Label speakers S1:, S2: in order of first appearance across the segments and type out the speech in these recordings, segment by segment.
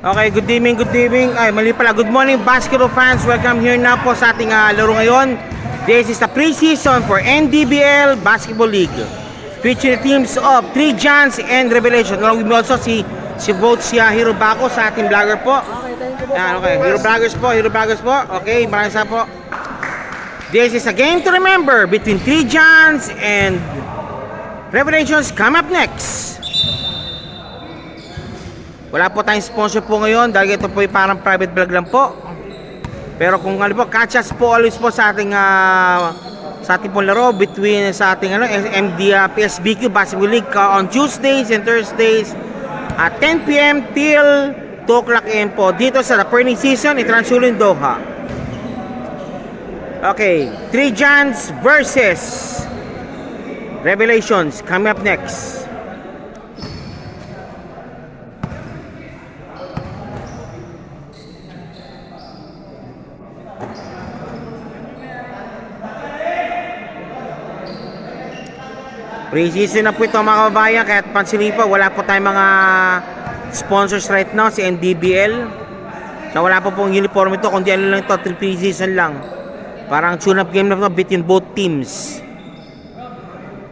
S1: Okay, good evening, good evening. Ay, mali pala. Good morning, basketball fans. Welcome here na po sa ating laro ngayon. This is the preseason for NDBL Basketball League. Featuring teams of 3 Giants and Revelation. Along with me also si Both si Hero Baco sa ating vlogger po. Yan, okay. Hero Vloggers po. Okay, maraming sa po. This is a game to remember between 3 Giants and Revelations. Come up next. Wala po tayong sponsor po ngayon dahil ito po ay parang private vlog lang po. Pero kung ano po, catch us po always po sa ating pong laro between sa ating PSBQ Basketball League on Tuesdays and Thursdays at 10 PM till 2 o'clock AM po dito sa the Perning Season in Transulin, Doha. Okay, 3 Giants versus Revelations coming up next. Pre-season na po ito mga kababayan, kaya pansinin po, wala po tayong mga sponsors right now, si NDBL. So wala po pong uniform ito, kundi ano lang ito, pre-season lang. Parang tune-up game na ito between both teams.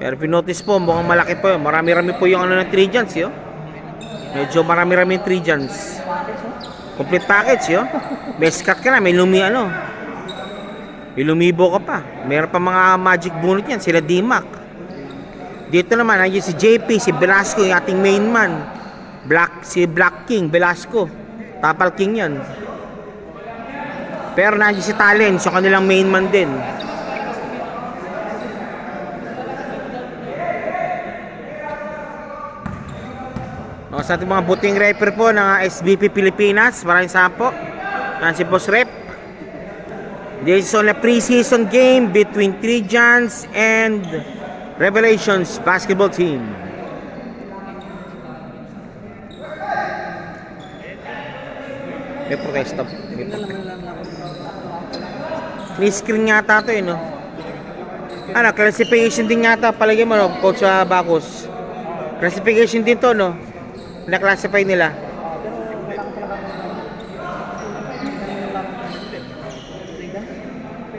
S1: Pero pinotice po, mukhang malaki po yun. Marami-rami po yung ng 3 Giants, yun. Medyo marami-rami yung 3 Giants. Complete package, yun. May scat ka na, may lumibo ka pa. Meron pa mga magic bunot yan, sila D-Mac. Dito naman, nandiyan si JP, si Velasco, yung ating main man. Si Black King, Velasco. Tapal King yan. Pero nandiyan si Talent, so kanilang main man din. O, sa ating mga buting rapper po ng SBP Pilipinas, maraming saan po. Yan si Boss Rep. This is on a pre-season game between 3 Giants and Revelations basketball team. May protesta. May screen yata ito no? Ano, classification din yata palagi mo no, Coach Bacos. Classification din to no? Na-classify nila.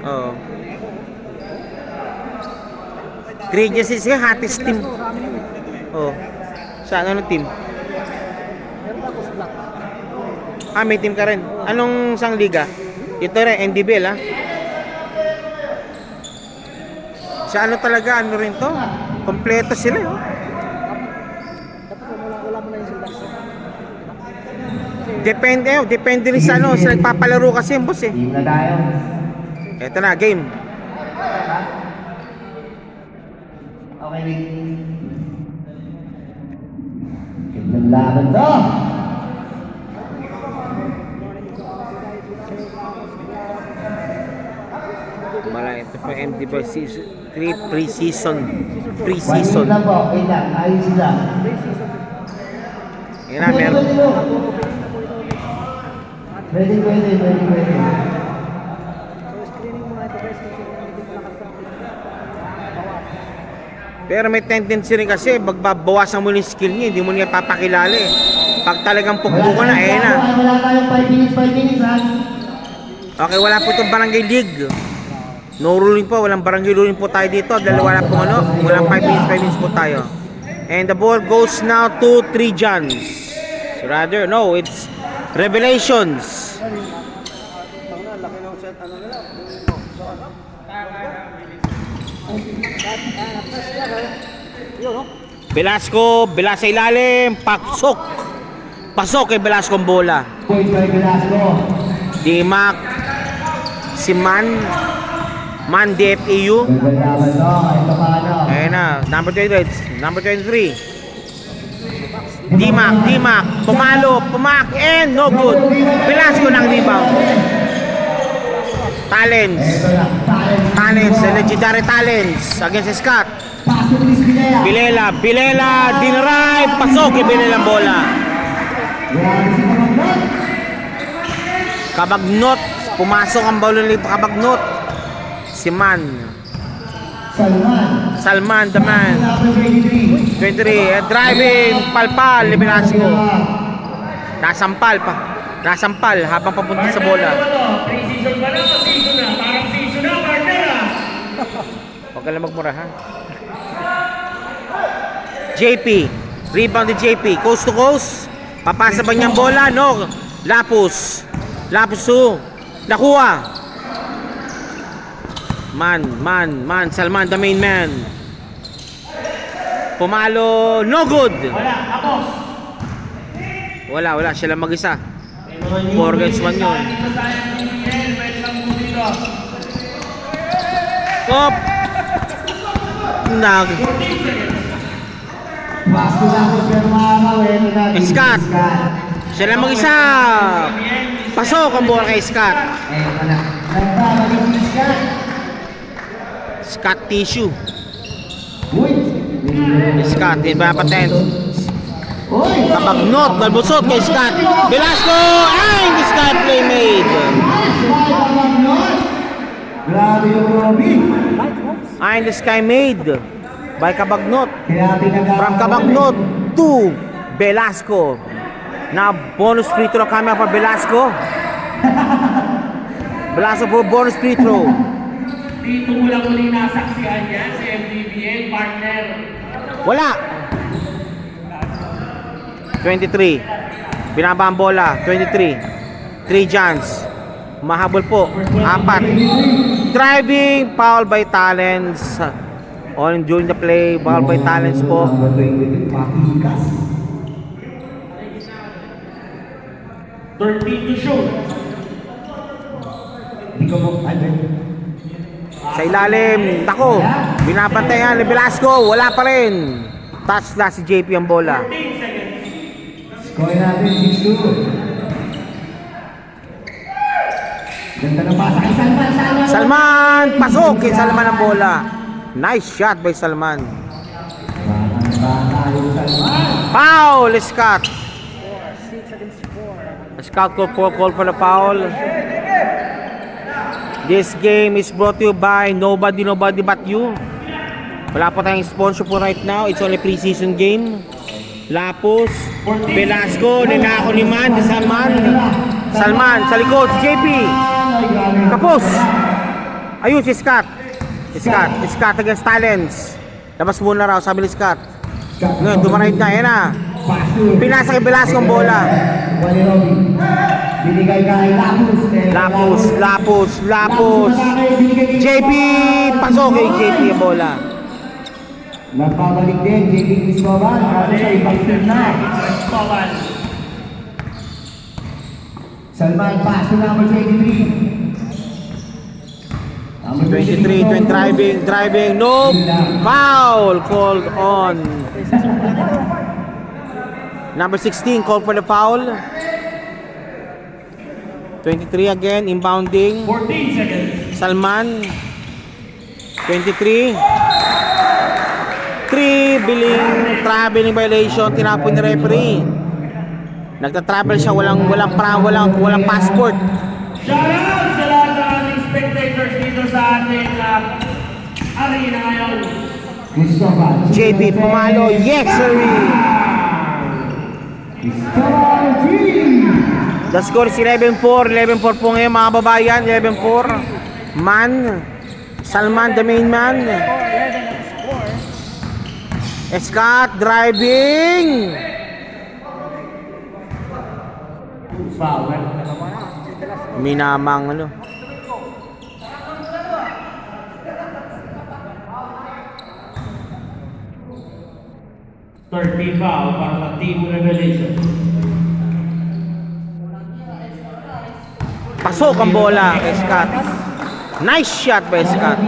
S1: Oo. Grade niya siya, Hatis team. Oh. Saan ano team? Ah, may team ka rin. Anong sang liga? Ito rin, NDBL ha? Sa ano talaga, ano rin to? Kompleto sila oh. Depende rin sa ano, sa nagpapalaro kasi yung boss eh. Ito na, game.
S2: Okay. Gandang laban to.
S1: Malaki ito po NDBL season 3 pre-season.
S2: Wait lang po, wait lang. Ayos sila.
S1: Yan na, meron.
S2: Ready.
S1: Pero may tendency rin kasi magbabawasan mo yung skill niya, hindi mo niya papakilala eh. Pag talagang pukpo ko na, na.
S2: Wala tayong 5 minutes ha.
S1: Okay, wala po itong barangay league. No ruling po, walang barangay ruling po tayo dito. Dahil wala po walang 5 minutes po tayo. And the ball goes now to 3 Giants. Rather, no, it's Revelations. Velasco sa ilalim, pasok kay Velasco ang bola. D-Mac, si Man DFAU. Ayan na, number 23. D-Mac, pumak, and no good. Velasco ng rebound. Talents, legendary talents against Scott. Bilela, diniray, pasok kay Bilela ang bola. Kabagnot, pumasok ang bola ni Kabagnot. Si Salman, the man. 23, driving, palpal, Velasco. Nasampal pa. Nasampal habang papunta sa bola.
S3: Pre-season pa na, season na. Parang season na, partner ah.
S1: Huwag ka lang magmura ha. JP. Rebound ni JP. Coast to coast. Papasa ba niyang bola? No. Lapus. Lapus to. Nakuha. Man. Salman, the main man. Pumalo. No good.
S3: Wala, tapos.
S1: Wala. Siya lang mag-isa. 4 against 1 yun.
S3: Dito sa NDBL, may isang po dito.
S1: Top. Nag.
S3: 14 seconds.
S2: Basko lang po pero makakawin natin.
S1: Scott. Siya lang mag-isa. Pasok ang bola kay Scott.
S2: Wala. Nagpapagod si Scott.
S1: Scott tissue.
S2: Uy.
S1: Scott, din ba patent?
S2: Uy.
S1: Kabagnot, malbusot kay Scott. Velasco, and the Scott play made.
S2: Grabe yung Robby.
S1: And the sky made by Kabagnot.
S2: Kaya pinag-
S1: From Kabagnot to Velasco. Now bonus free throw coming up for Velasco. Velasco for bonus free throw.
S3: Dito mo lang ulit nasaksihan yan sa NDBL, partner.
S1: Wala. 23. Binaba ang bola. 23. 3 Johns. Mahabol po. 4. Driving. Foul by Talents. On during the play. Foul by Talents po.
S2: Makikas.
S3: 13 to shoot.
S2: Hindi ko mo,
S1: Sa ilalim. Tako. Binabantayan ni Velasco. Wala pa rin. Touch na si JP ang bola.
S3: 15 seconds.
S2: score natin 6-2. Ganda ng pasa kay Salman.
S1: Salman. Pasok kay Salman ang bola. Nice shot by Salman.
S2: Bata yung Salman.
S1: Foul, Scott. Scott call for the foul. This game is brought to you by nobody but you. Wala po tayong sponsor po right now. It's only pre-season game. Lapos, Velasco, ninako ni Man, di Salman. Salman, sa likod, si JP. Kapos. Ayun si Scott. Scott against Talents. Labas muna raw, sabi ni Scott. Ngayon, dumarahid na, yan na. Pinasa kay Velasco ang bola.
S2: Wali Robby. Binigay kay Lapus.
S1: Lapus. JP, pasok kay JP ang bola.
S2: Nagpabalik din, JP Cristobal. Kaso siya ibang team na.
S3: Bawal.
S2: Salman, pass to number 23.
S1: 23, driving, no foul called on. Number 16 called for the foul. 23 again, inbounding.
S3: 14 seconds.
S1: Salman. 23. 3 traveling violation, tinapon ni referee. Nagta-travel siya, walang passport.
S3: Shoutout sa lahat ng ating spectators dito sa ating arena ngayon.
S2: Cristobal.
S1: JP pumalo, yes sir.
S2: Cristobal 3.
S1: The score is 11-4. 11-4 po ngayon mga babayan. 11-4. Man. Salman, the main man. Scott driving.
S3: Foul.
S1: Minamang ano.
S3: Third foul para sa Team Revelation.
S1: Pasok ang bola kay Scott. Nice shot by Scott.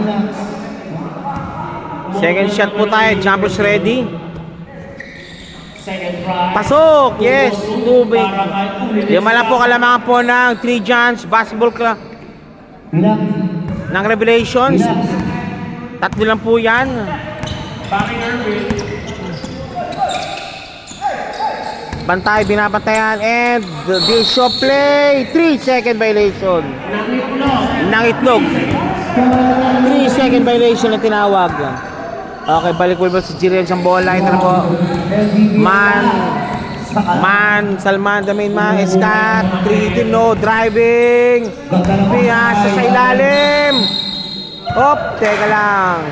S1: Second shot po tayo. Jumpers ready.
S3: Second try.
S1: Pasok! Yes! Tubig. Lima lang po kalamangan po ng 3 Johns Basketball Club
S2: Bilang.
S1: ng Revelations. Tatlo lang po yan.
S3: Backing Irving.
S1: Bantay, binabantayan. And the shot play. 3-second violation.
S3: Nangitlog.
S1: Nangitlog. 3-second violation na tinawag. Okay, balik po si Jirian sa bola. Ito na po. Man. Man, Salman, the main man, Scott, 3 no, driving. Piyasa sa ilalim. Hop, teka lang.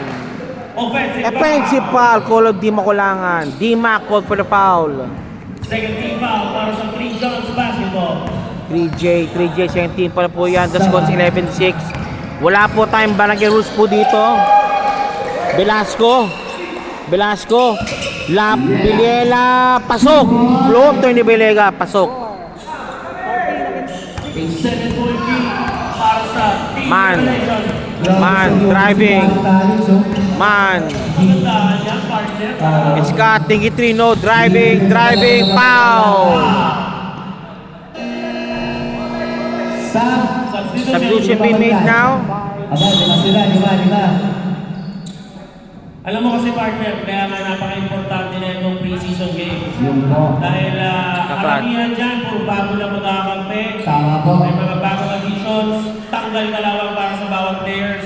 S1: Offensive foul, call of Dima Kulangan. Dima called for the foul.
S3: Second team foul para sa 3 Jones basketball.
S1: 3J, second team pala po yan. The score is 11-6. Wala po tayong barangay rules po dito. Velasco, Bilela, pasok. Floater ni Belega, pasok.
S3: A 7-point lead para sa team
S1: Man.
S3: Revelation.
S1: Man, driving. Man,
S3: Magandaan niya, partner.
S1: Scott, tinggi 3 no, driving, foul. Substitution being made now.
S2: Aba, lima.
S3: Alam mo kasi partner, kaya nga napaka-importante na itong pre-season games.
S2: Yun po.
S3: Dahil
S1: Kaklat.
S3: karamihan dyan, puro bago lang magkakampi.
S2: Tama po.
S3: May mga bagong additions, tanggal kalawang para sa bawat players.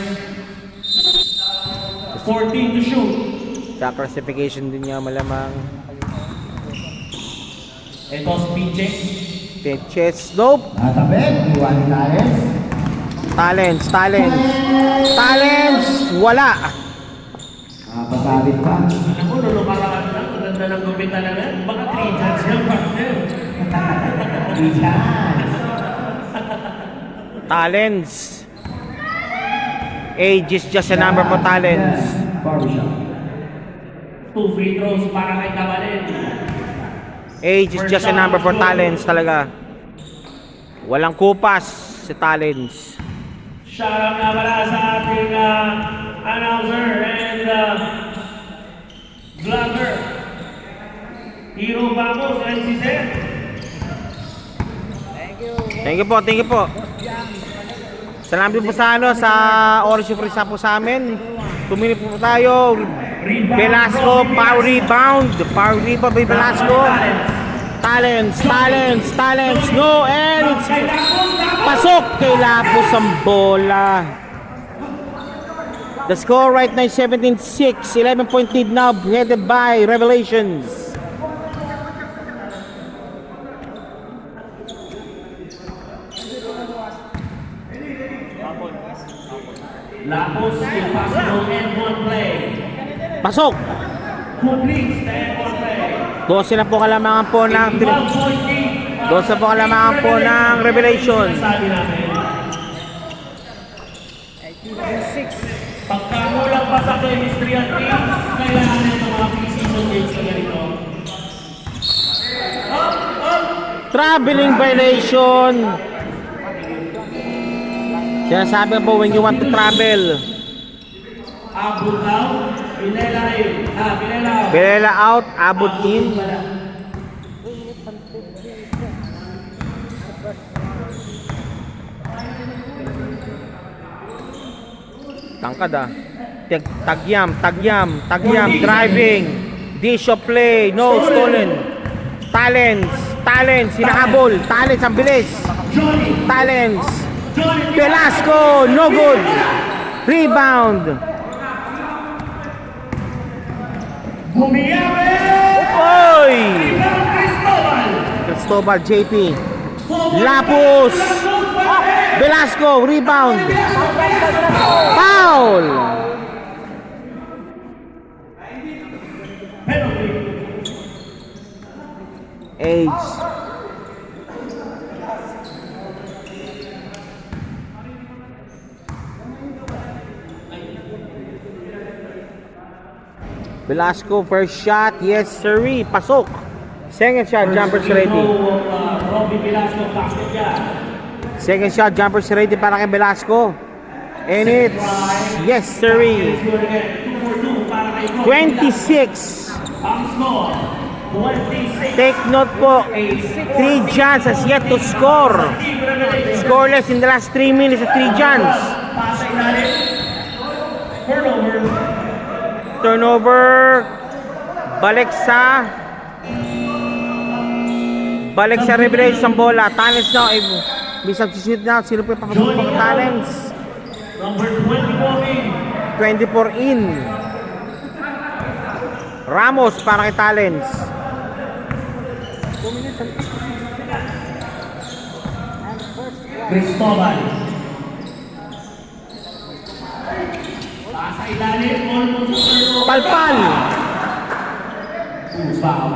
S3: 14 to shoot.
S1: Sa classification din niya malamang.
S3: Ito speed check.
S1: Chest, nope.
S2: Natapit, iwan ni
S1: Talents, wala.
S2: Pasabit pa.
S3: Alam mo, nung lumaraan lang, maganda ng gupit talaga. Baka 3 chance yung partner.
S1: Talents. Age is just a number for talents.
S2: Barbershop.
S3: 2 free throws para kay Kabalin.
S1: Age is just a number for talents talaga. Walang kupas si talents.
S3: Shoutout nga pala sa ating announcer and vlogger. Hero Bamos and si Seth.
S1: Thank you po. Salamat din po sa oras yung prisa po sa amin. Tumili po tayo. Velasco, power rebound by Velasco. Talents, no, and it's pasok kay Lapos ang bola. The score right now is 17-6, 11-point lead now headed by Revelations.
S3: Lapos will pass no end-one play.
S1: Pasok!
S3: Completes the end-one play.
S1: 12 na po kalamangan po ng
S3: 12-point lead.
S1: 12 na po kalamangan po ng Revelation.
S3: Sabi namin. Pagkamulang pa sa chemistry at teams, kailangan nito mga pre-season games na ganito.
S1: Traveling violation. Sinasabi po when you want to travel.
S3: Abot out, Bilela in. Bilela out.
S1: Belela out, abot in. Tangkad ah. Tagyam, driving. Dish of play, no, stolen. Talents, hinahabol. Talents, ang bilis. Talents. Velasco, no good. Rebound.
S3: Bumiyabe!
S1: Oy!
S3: Rebound
S1: Cristobal,
S3: Cristobal!
S1: JP. Lapos. Velasco, rebound. Foul.
S3: Penalty.
S1: Age. Velasco, first shot, yes sirree, pasok. Second shot, jumpers ready.
S3: Robby Velasco, basket niya.
S1: Second shot, jumpers ready para kay Velasco. And it's, yes sirree. 26.
S3: Ang score, 26.
S1: Take note po, 3 Johns has yet to score. Scoreless in the last 3 minutes at 3 Johns.
S3: Pasa ilalim. Turnover.
S1: Turnover. Balik sa Revelation ang bola. Talents now. May substitute na. Sino po yung papasok po ng Talents?
S3: Number 24 in.
S1: 24 in. Ramos para kay Talents.
S3: Cristobal. Sa ilalim, almost sa turnover.
S1: Palpal.
S3: Foul.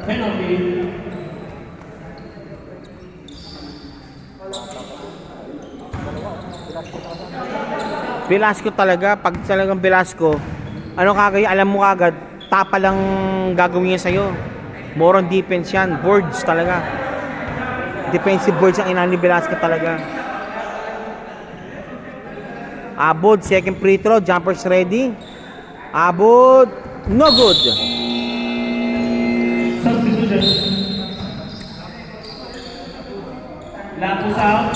S3: Penalty.
S1: Velasco talaga, pag talagang Velasco, ano kagaya, alam mo kagad, tapa lang gagawin niya sa'yo. More on defense yan, boards talaga. Defensive boards ang inahan ni Velasco talaga. Abod, second free throw, jumpers ready. Abod, no good.
S3: Substitution. Lapus out.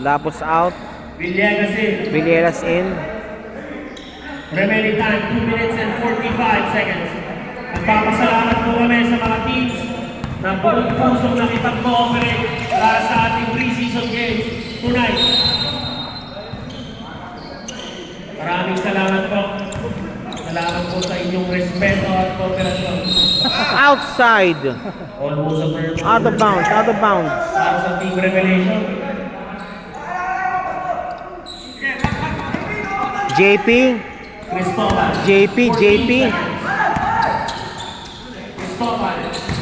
S1: Lapos out,
S3: Villegas in.
S1: Villegas in.
S3: Remaining time, 2 minutes and 45 seconds. Nagpapasalamat po kami sa mga teams na buong pusong nakipag-cooperate para sa ating pre-season games tonight. Maraming salamat po. Salamat po sa inyong respeto at kooperasyon.
S1: Outside,
S3: Almost a first.
S1: out of bounds, out of bounds.
S3: Para sa Team Revelation.
S1: JP,
S3: Cristobal.
S1: JP, JP.
S3: Cristobal.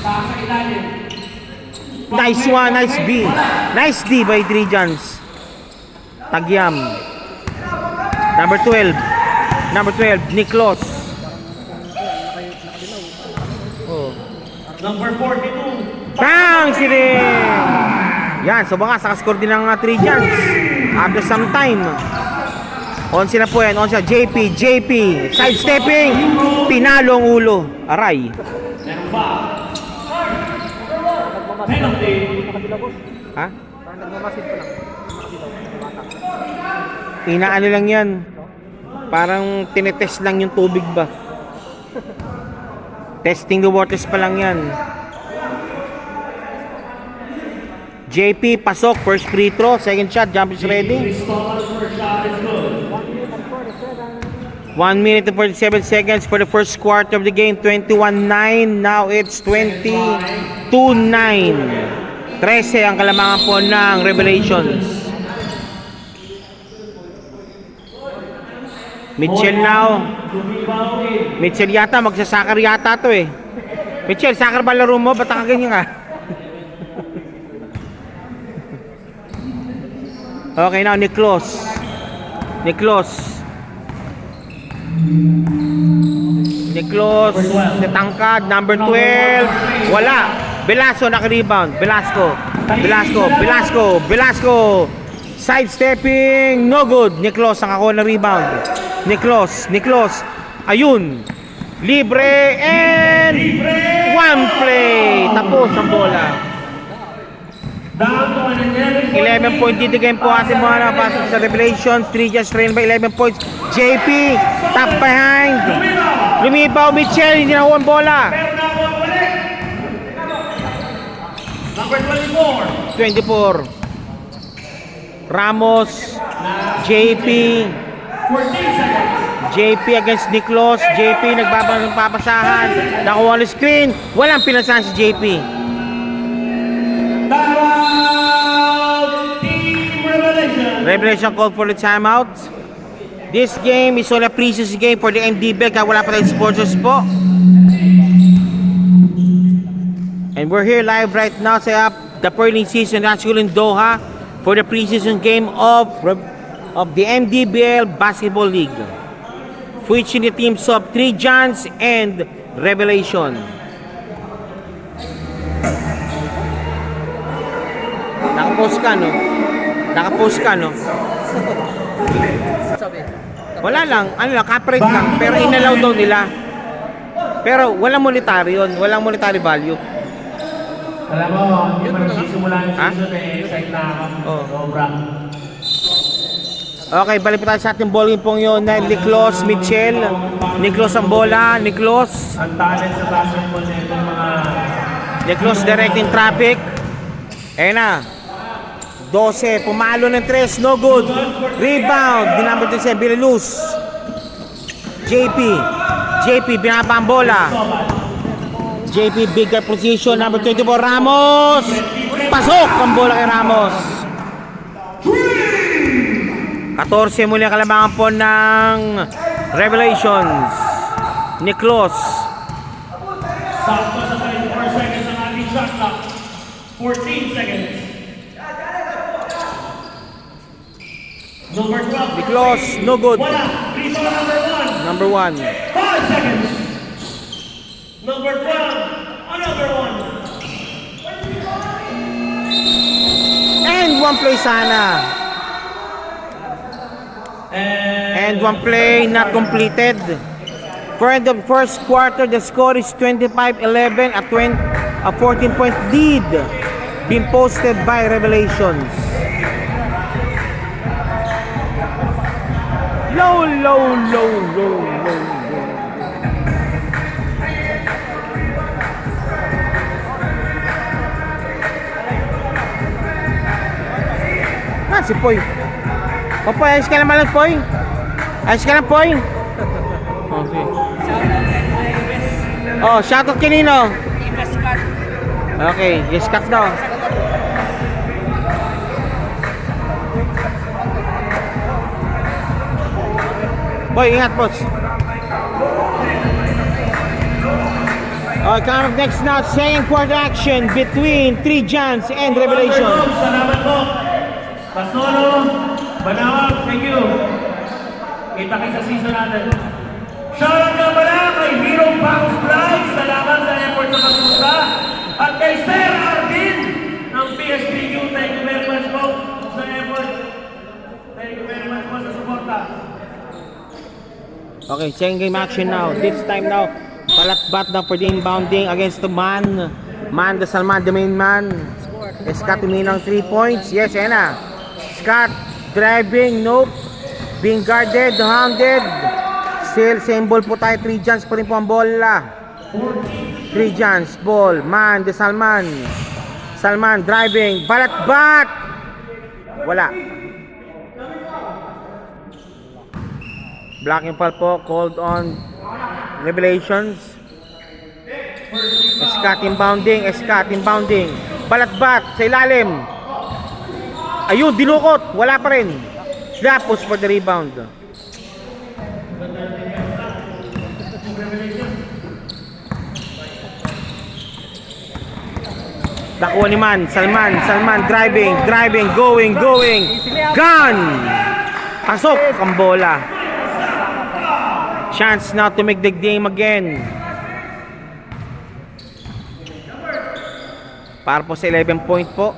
S3: Taas sa ilalim.
S1: Nice one, nice B. Nice D by Trijans. Tagyam. Number 12. Number 12, Niklos. Oh.
S3: Number 42.
S1: Bang! Sirin! Yan, so baka saka-score din ng Trijans. After some time. On sila po yan, on siya. JP, JP. Sidestepping. Pinalong ulo. Aray.
S3: Meron ba? Penalty.
S1: Ha? Inaano lang yan. Parang tinetest lang yung tubig ba? Testing the waters pa lang yan. JP, pasok. First free throw. Second shot. Jump is ready.
S3: Cristobal first shot is good.
S1: 1 minute and 47 seconds for the first quarter of the game. 21-9. Now it's 22-9. 13 ang kalamangan po ng Revelations. Mitchell now. Mitchell yata, magsasakar yata to eh. Mitchell, sakar ba laro mo? Ba't nakaganyan ka? Okay, now Niklos. Niklos. Niklos, natangkad, number 12. Wala. Velasco naka-rebound. Velasco. Velasco, Velasco, Velasco. Sidestepping, no good. Niklos ang ako na rebound. Niklos, Niklos. Ayun. Libre and one play. Tapos ang bola.
S3: Down to an
S1: 11 point lead game po ating mga napasok sa Revelations. 3 just trained by 11 points. JP, top behind. Lumibaw, Mitchell, hindi nakuha ang bola.
S3: Number
S1: 24.
S3: 24.
S1: Ramos, JP.
S3: 14 seconds.
S1: JP against Niklos. JP nagpapasahan. Nakuha ang screen. Walang pinasahan si JP.
S3: Timeout. Team Revelation.
S1: Revelation called for the timeout. This game is only a preseason game for the MDBL kaya wala pa tayong sponsors po. And we're here live right now sa the Pearling Season National in Doha for the preseason game of the MDBL Basketball League, featuring the teams of Trijans and Revelation. Nakapost ka, no? Nakapost ka, no? Wala lang, ano lang, copyright lang, pero inalaw daw nila. Pero walang monetary yun, walang monetary value.
S3: Alam mo, hindi pa nagsisimula yung
S1: Ha?
S3: season eh, excited na ako.
S1: Oo.
S3: Sobra.
S1: Okay, balik po tayo sa ating ball game pong yun na Niklos, Mitchell. Niklos ang bola, Niklos.
S3: Ang talent sa basketball na itong mga...
S1: Niklos directing traffic. Ayun na. 12, pumalo ng 3, no good. Rebound, di number 10, Bilaluz. JP, binaba ang bola. JP bigger position, number 24 Ramos. Pasok ang bola kay Ramos. 14 muli ang kalamangan po ng Revelations. Niklos.
S3: Sakto sa 24 seconds ang ating shot clock. 14 seconds. Number 12.
S1: Niklos, no good.
S3: Wala. Free throw number 1.
S1: Number 1.
S3: 5 seconds. Number 12. Another one.
S1: And one play sana. And one play not completed. For the first quarter, the score is 25-11, a 14-point lead being posted by Revelations. Low. Si Poy. Poy, ayos ka naman lang, Poy. Ayos ka lang, Poy. Okay. Oh, shoutout kanino? Okay, yes, cut daw. Boy, ingat, boss. Coming up next now, second quarter action between 3 Giants and Revelations.
S3: Salamat po. Pasolo, Banawag, thank you. Kita kayo sa season natin. Shoutout nga pala kay Hero Bangs Vlogs. Salamat sa effort na pagpunta. At kay Sir Arvin ng PSPQ. Thank you very much po sa effort. Thank you very much po sa suporta.
S1: Okay, second game action now. This time now, balat-bat na for the inbounding against the man. Man, the Salman, the main man. Scott uminang 3 points. Yes, yan na. Scott driving, nope. Being guarded, hounded. Still, same ball po tayo. 3 Giants pa rin po ang bola. 3 Giants, ball. Man, the Salman. Salman driving, balat-bat. Wala. Blocking foul po called on Revelations. Scott inbounding. Balat-bat sa ilalim. Ayun, dinukot. Wala pa rin. Lapos for the rebound. Nakuha ni Man. Salman driving, going. Gun! Pasok ang bola. Chance now to make the game again. Para po sa 11 point po.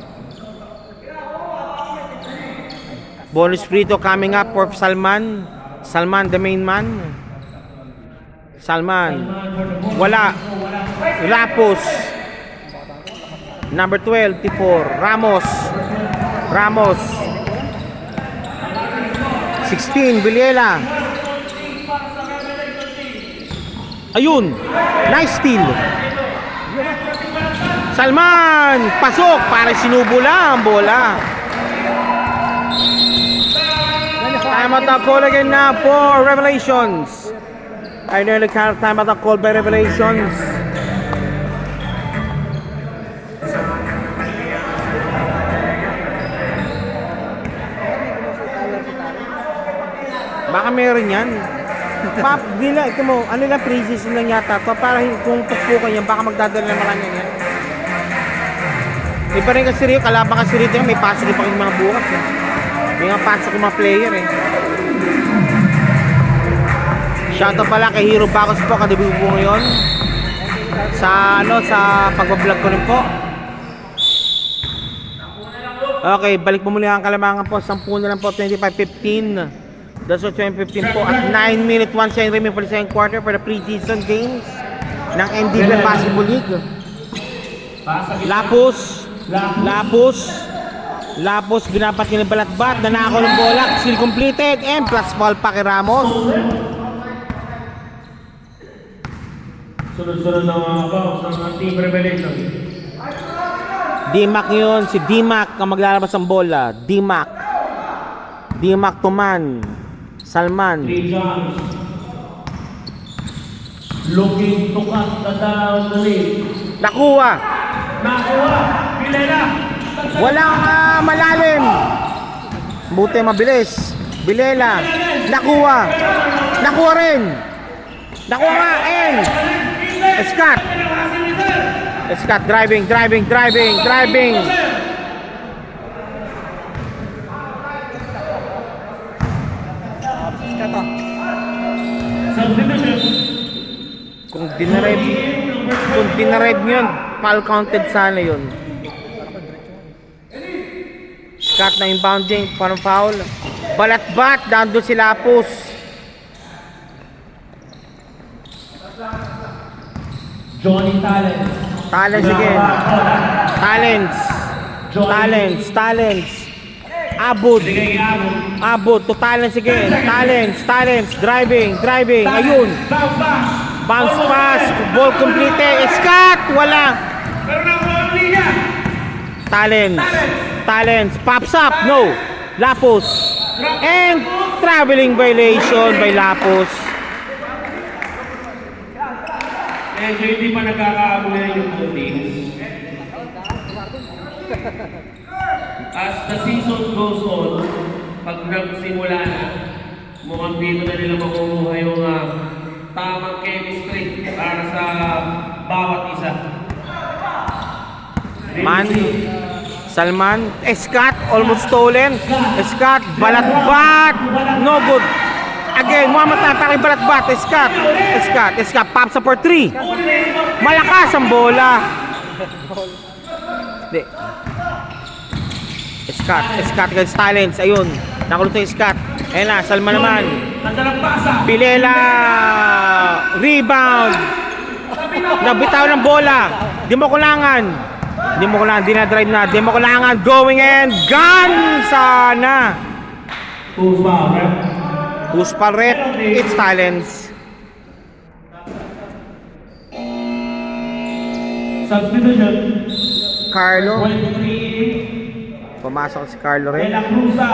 S1: Bonus free throw coming up for Salman. Salman, the main man. Salman. Wala. Lapos. Number 12, T4. Ramos. 16, Villela. Ayun. Nice steal. Salman. Pasok. Para sinubo lang ang bola. Timeout na call again na for Revelations. I know the kind of timeout na call by Revelations. Baka meron yan. Pap, dila, ito mo, ano lang pre-season lang yata to, para kung tukpukan yan, baka magdadala na marami yan. Iba rin kasi rin, kalaban kasi rito may pasok pa yung mga bukas eh. May mga pasok yung mga player eh. Shoutout pala kay Hero Bacos po, kadibi po ngayon. Sa pag-vlog ko rin po. Okay, balik po muli ang kalamangan po, 10 na lang po, 25-15. That's what 2015 po at 9 minutes 1 second remaining for the second quarter for the preseason games ng NDBL Basketball League. Lapos binapat ni balat-bat, nanakaw ng bola, still completed and plus foul pa kay Ramos.
S3: Sunod-sunod na mga bounce ng Team Revelation.
S1: D-Mac yun, si D-Mac ang maglalabas ng bola. D-Mac Tuman. Salman.
S3: Looking to cut the down the lane.
S1: Nakuha.
S3: Nakuha. Bilela.
S1: Walang malalim. Buti mabilis. Bilela. Nakuha. Nakuha rin. Nakuha nga. And Scott. Scott driving.
S3: Substitution.
S1: Kung dinarive nyo yun, foul counted sana yun. Scott na inbounding, parang foul. Balat-bat, down doon si Lapus.
S3: Johnny Talent.
S1: Talents again. Talents. Abud.
S3: Sige, Abud.
S1: Abud to Talents again. Talents. Driving. Ayun. Bounce pass. Ball completed. Scott. Wala.
S3: Pero nakuha ang liga.
S1: Talents. Pops up. No. Lapus. And traveling violation by Lapus.
S3: Medyo hindi pa nagkakaabulan yung two teams. As the season goes on, pag nagsimula na, mukhang dito na nila makukuha yung tamang chemistry para sa bawat isa.
S1: Salman. Scott almost stolen. Scott balat-bat. No good. Again, Muhammad Tataki balat-bat. Scott pops up for 3. Malakas ang bola. Hindi. Scott against Talents. Ayun. Nakulot yung Scott. Ayun na, Salman naman. Bilela. Rebound. Nabitaw ng bola. Di mo kulangan. Dinadrive na. Di mo kulangan. Going and gone. Sana. Who's foul rep? It's Talents.
S3: Substitution.
S1: Carlo.
S3: 23.
S1: Pumasok si Carlo rin.
S3: De La Cruza.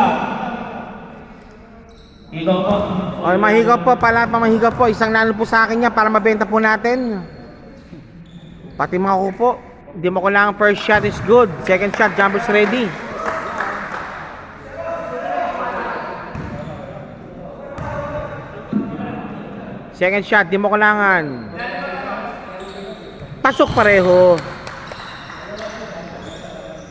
S3: Ikaw po.
S1: O, mahigop po. Mahigop po. Isang nalo po sa akin niya para mabenta po natin. Pati mga ko po. Hindi mo kailangan first shot is good. Second shot, jumper's ready. Second shot, di mo kailangan. Pasok pareho.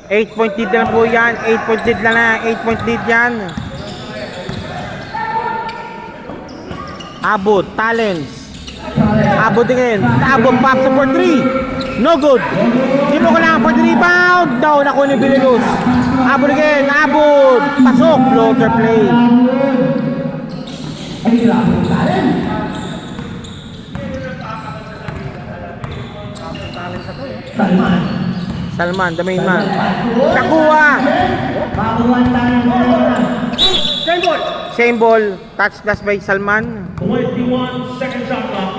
S1: 8-point lead na lang po yan. 8-point lead na. 8-point lead yan. Abot, Talents. Abot din. Abot, pops up for 3. No good. Di mo kailangan for the rebound. No, nakuha ni Bililus. Abot again. Abot. Pasok. Floater play. Salman, the main man. Nakuha. Same ball. Touch pass by Salman.
S3: 21 second shot clock.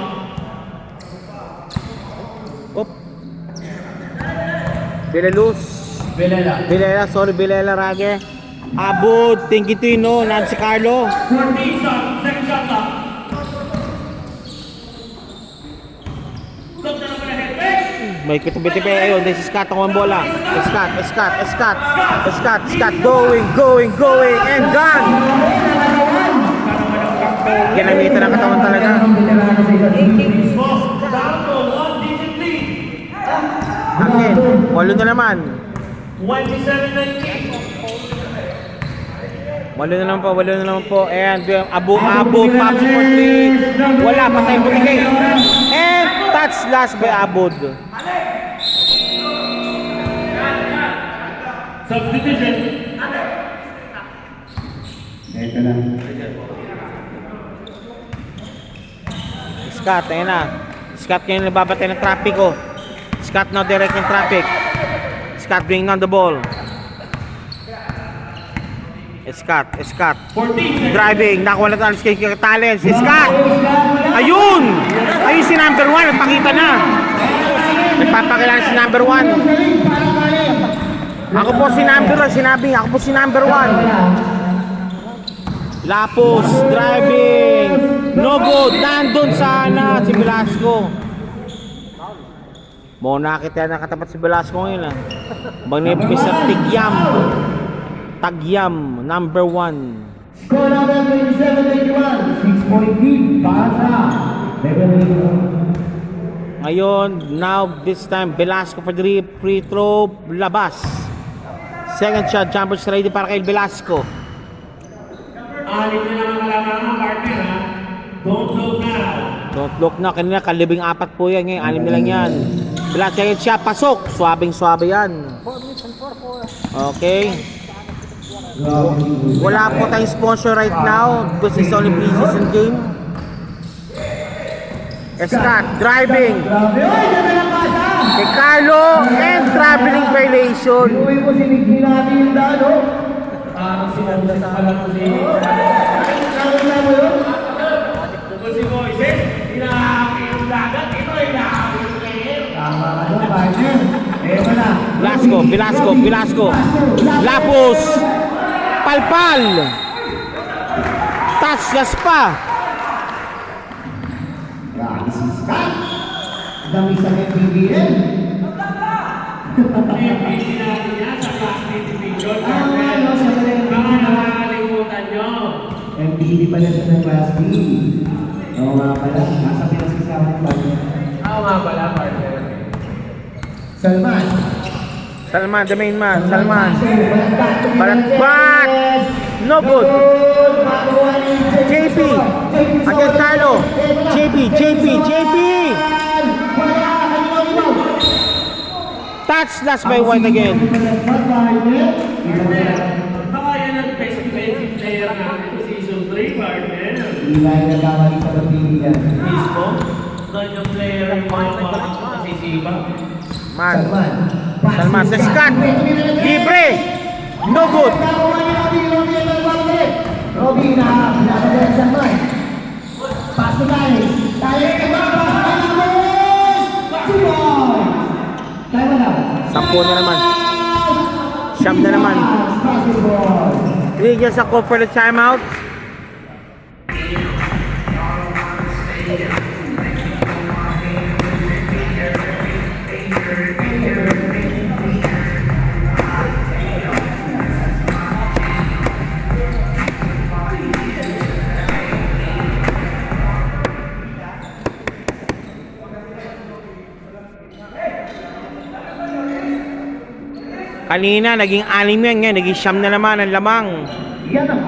S1: Op. Bililus. Bilela, sorry Bilela Rage. Abot, tingin ito yun, no? Nancy Carlo.
S3: 14 shot, second shot clock. Look na naman ahead.
S1: May kitubi-tibi. Ayun, this is Scott ang bola. Scott. Going, and gone. Ginamitan ang katawan talaga. Again, walo na naman.
S3: 27-19.
S1: Walo na naman po. And abot, pops for 3. Wala, patay mo tigay. And touch last by Abod.
S3: Substitution.
S2: Ito na.
S1: Scott, ayun na. Scott ngayon nababatay ng traffic ko. Scott now direct ng traffic. Scott bringing on the ball. Scott.
S3: 14.
S1: Driving, nakuha na tayo kay Talents. Scott! Ayun si number 1, nagpakita na. Nagpapakilala si number 1. Ako po si number 1. Lapos, driving. No good. Nandun sana si Velasco. Muna kita nakatapat si Velasco ngayon ah. Magnipis sa Tagyam, number 1.
S2: Score number 27-21. 6-point lead. Para.
S1: Ngayon, now this time Velasco for the free throw, labas. Second shot, jumper ready para kay Velasco.
S3: Alit na lang ang kalamangan, partner ha. Don't look now.
S1: Don't look na, kanina kalibing 4 po yan, ngayon 6 na lang yan. Velasco, second shot, pasok. Swabing-swabe yan. Okay. Wala po tayong sponsor right now because it's only preseason game. Scott driving kay Carlo and traveling violation.
S2: Inuwi mo si Nicky natin yung dano.
S3: Parang sinandas pa lang si...
S2: Nakakita mo yun?
S3: Kung si Moises, hinahaki yung dagat. Ito ay hinahaki yung player.
S2: Tama ka doon, partner. Eto na.
S1: Velasco. Lapos. Palpal. Touchless pa.
S2: Grabe si Scott. Dami sa NBBL.
S3: Hindi natin yan sa class D division. Mga nakakalimutan nyo.
S2: MPD pala siya ng Class B. Oo nga pala. Nasa Pinas kasama ng partner.
S3: Oo nga pala, partner.
S2: Salman,
S1: the main man. Salman. Balat. No good. JP. Against Carlo. JP. Touchless by White again.
S3: Baka yan ang best defensive player natin season 3, partner.
S2: Ilay na kamali sa pagpilihan.
S3: Mismo, ganyang player ang mga masisiba.
S1: Salman. The Scott. Libre. No good.
S2: Robby na pinapagay sa Salman. Paso tayo. Tayo ka ba? Suboy! Tayo mo na.
S1: 10 na naman. Siyam na naman. Bigyan sa call for the timeout. Kanina, naging 6 yan ngayon, naging 9 na naman ang lamang.
S2: Yan ang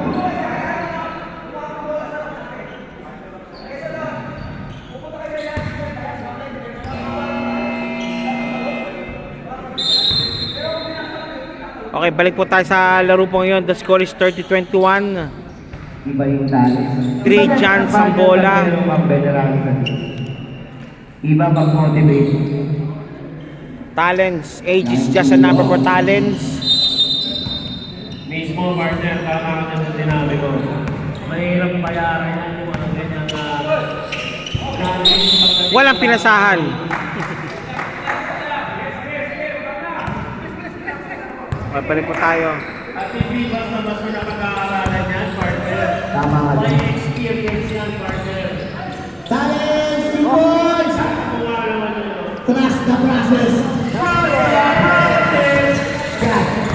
S1: Okay, balik po tayo sa laro po ngayon. The score is 30-21.
S2: iba yung talent.
S1: 3 chance ang bola.
S2: Iba pag-motivate.
S1: Talents, age is just a number for talents.
S3: Mismo, partner, tama ka din sa sinabi ko. Mahirap bayaran yan yung mga ganyan na...
S1: Walang pinasahan. Balik po tayo.
S3: At hindi basta basta nakakaralan yan, partner.
S2: Tama ka
S3: May
S2: din.
S3: experience yan, partner.
S2: Talents, big boys!
S3: Kung nga naman yun.
S2: Trust the process.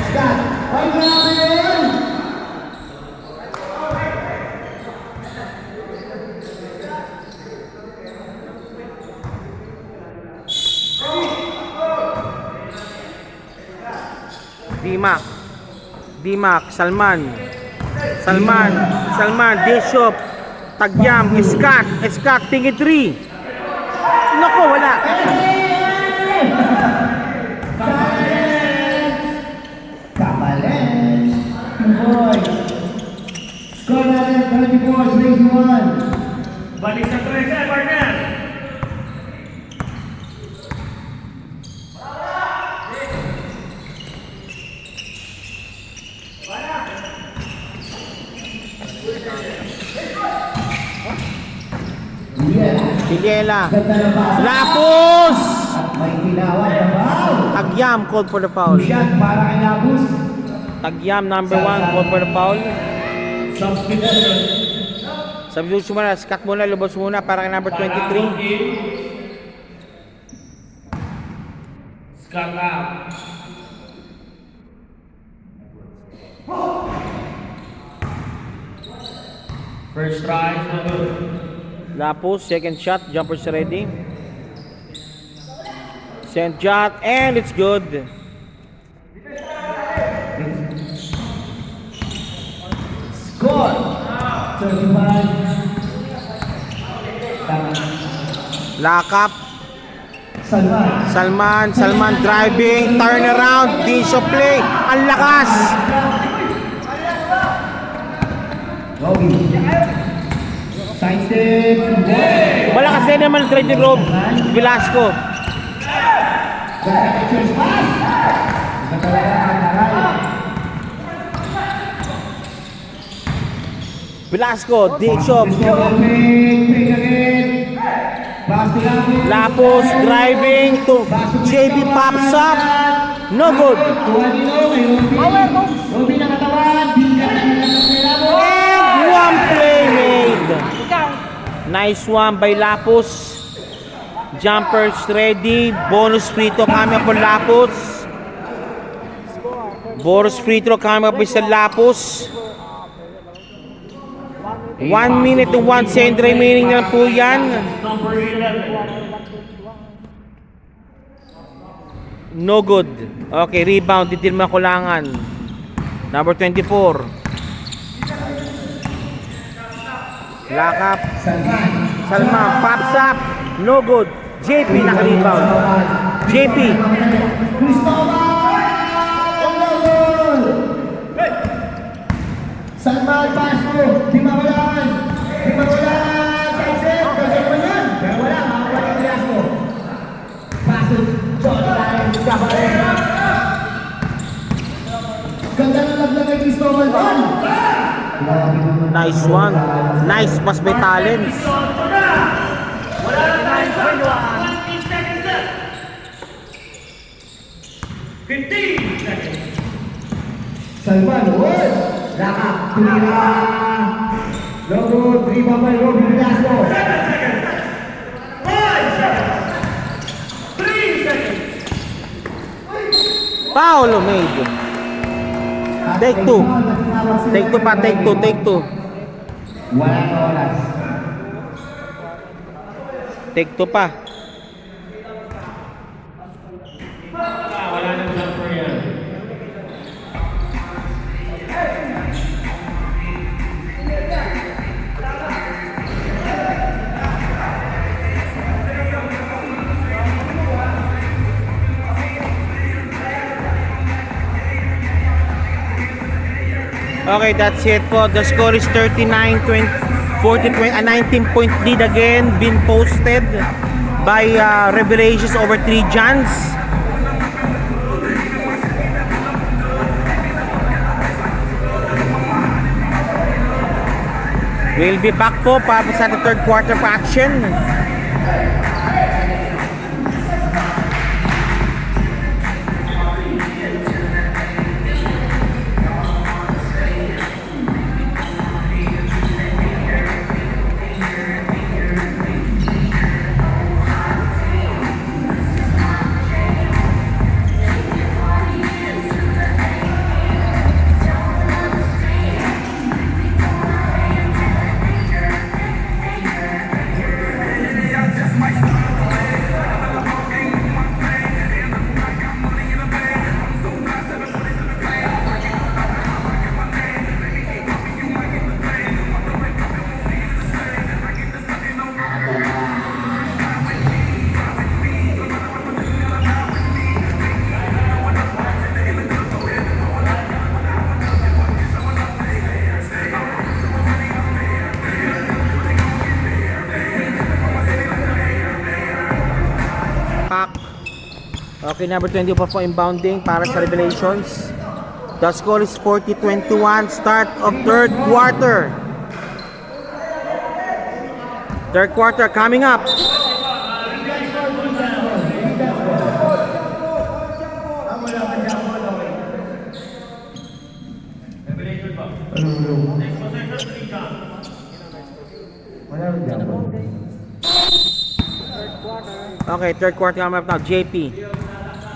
S2: Scott. Ay, grabe yun!
S1: Dimac, Salman, Bishop, Tagyam, Scott, tingin 3. Naku, wala.
S2: Kapalit! Boys! Score natin 34-21.
S3: Balik sa 13, partner.
S1: Piliela,
S2: Ganda ng basa.
S1: Lapos!
S2: At may tinawag na foul.
S1: Tagyam called for the foul.
S2: Shot para kay Labus.
S1: Tagyam number 1 called for the foul.
S3: Substitution.
S1: Substitution muna, Scott muna, lubos muna para kay number 23.
S3: Scott out. First try, no good.
S1: Lapos, second shot, jumpers ready. Send shot, and it's good.
S2: Score! 35. Tama.
S1: Lakap,
S2: Salman.
S1: Salman driving, turn around, Disho play, ang lakas.
S2: Robby. Side step.
S1: Malakas din naman ang trade ni Rob Velasco.
S2: Cheers pass. Ito talaga ang taray.
S1: Velasco, Disho,
S2: Fake again. Pass to Lapis.
S1: Lapos driving to JB pops up. No good.
S2: Robby nakatawan.
S1: And one play made. Nice one by Lapos. Jumpers ready. Bonus free throw coming up for Lapos. Bonus free throw coming up with Lapos. 1 minute and 1 second remaining na po yan.
S3: Number 11.
S1: No good. Okay, rebound. Di din makulangan. Number 24. Lakap. Salman pops up. No good. JP naka-rebound. JP.
S2: Salman pass mo. Di mawalan. Kaisip. Kasi mo yan. Pero wala. Makakuha yung bilas mo. Pass to Jordan. Ganda ng laglag kay Cristobal doon.
S1: Nice one. Nice pass by Talents.
S3: Wala na tayo sa 15 seconds left. 15 seconds.
S2: Salman, wood. Lakap. Tumira. Logo. 3 by Robby Velasco.
S3: 7 seconds. 5 seconds. 3 seconds.
S1: Paolo made. Take two. Take two pa. Take two. Take two.
S2: Wala na oras.
S1: Take two pa.
S3: Wala nang jumper yan.
S1: Okay, that's it po. The score is 39-20, 19-point lead again been posted by Revelations over 3 Johns. We'll be back po para sa third quarter pa action. Okay, number 24 po inbounding para sa Revelations. The score is 40-21. Start of third quarter. Third quarter coming up. Okay, third quarter coming up now. JP,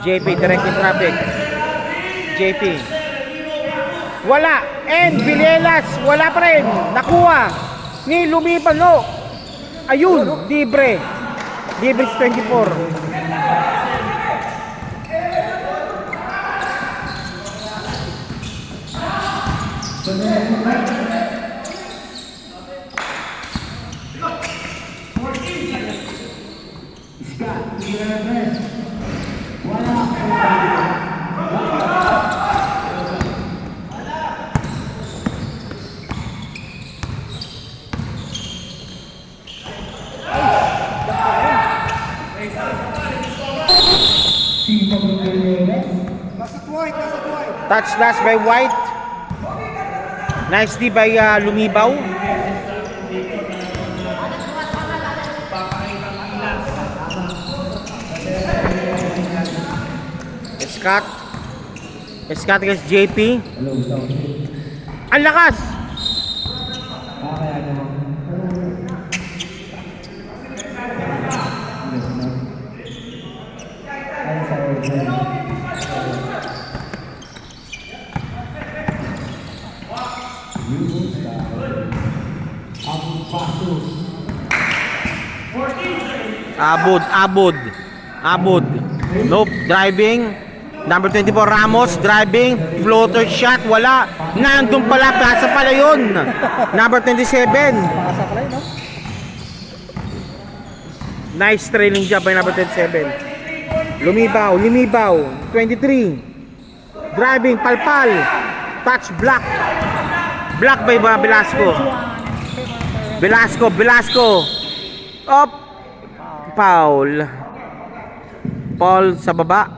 S1: direct in traffic. JP. Wala. And Vilelas, wala pa rin. Nakuha. Ni lumipan, no. Ayun, libre. Libre 24. Touch last by White. Nicely by Lumibaw. Scott against JP. Ang lakas! Abud. Nope, driving. Number 24 Ramos, driving, floater shot, wala. Nandun pala, pasa pala yun. Number 27. Nice trailing job by number 27. Lumibaw. 23. Driving, palpal. Touch, block. Block by Velasco. Up. Foul sa baba.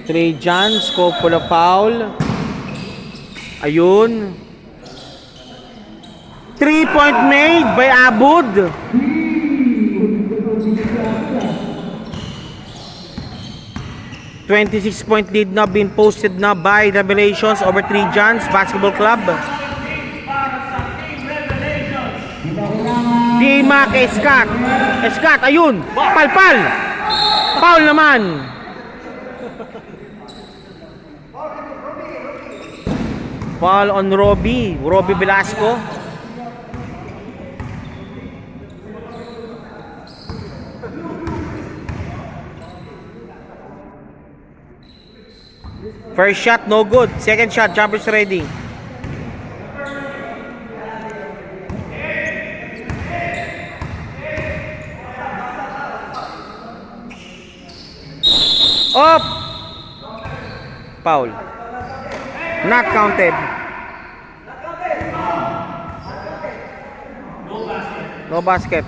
S1: Trey John, scope for the foul. Ayun. 3-point made by Abud. .26 lead now being posted now by Revelations over Trey John's Basketball Club. Dima kay Scott, ayun. Palpal. Foul naman. Foul on Robbie Velasco. First shot, no good. Second shot, jumpers ready. Up! Foul. Not counted. No basket.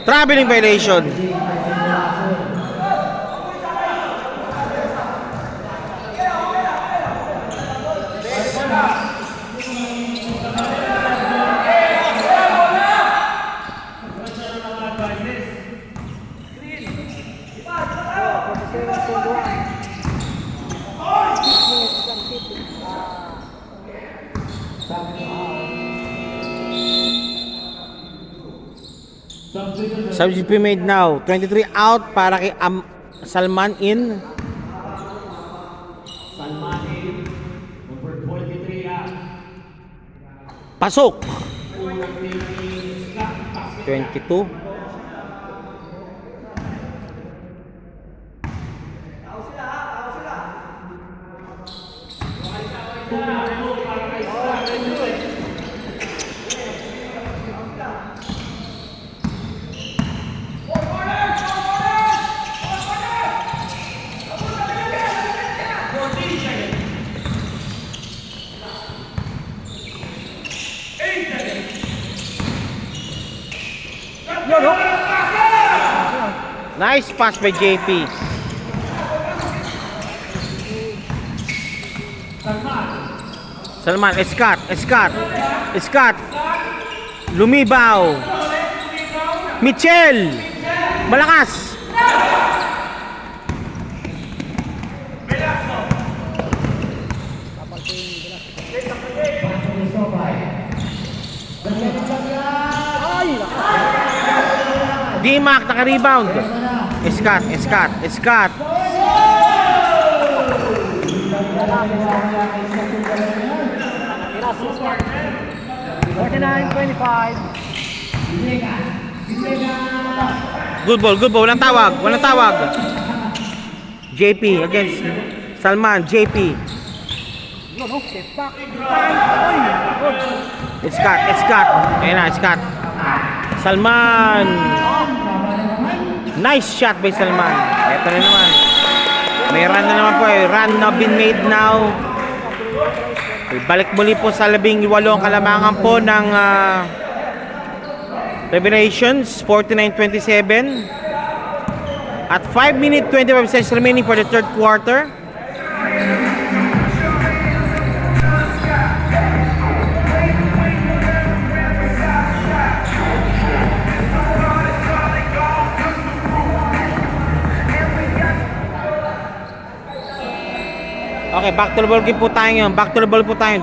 S1: Traveling violation. Substitute made now. 23 out para kay Salman in.
S3: Number 23 out.
S1: Pasok. 22. Nice pass by JP. Salman, Scott. Lumibaw. Michel. Malakas. D-Mac naka-rebound. Scott.
S4: 49-25.
S1: Good ball. Walang tawag. JP against Salman. JP.
S4: Step back.
S1: Scott. Ayan na, Scott. Salman. Nice shot by Salman. Ito na naman. May run na naman po eh. Run na been made now. Balik muli po sa 18 ang kalamangan po ng Revelations. 49-27. At 5 minutes 25 seconds remaining for the third quarter. Okay, back to the ball game po tayo ngayon.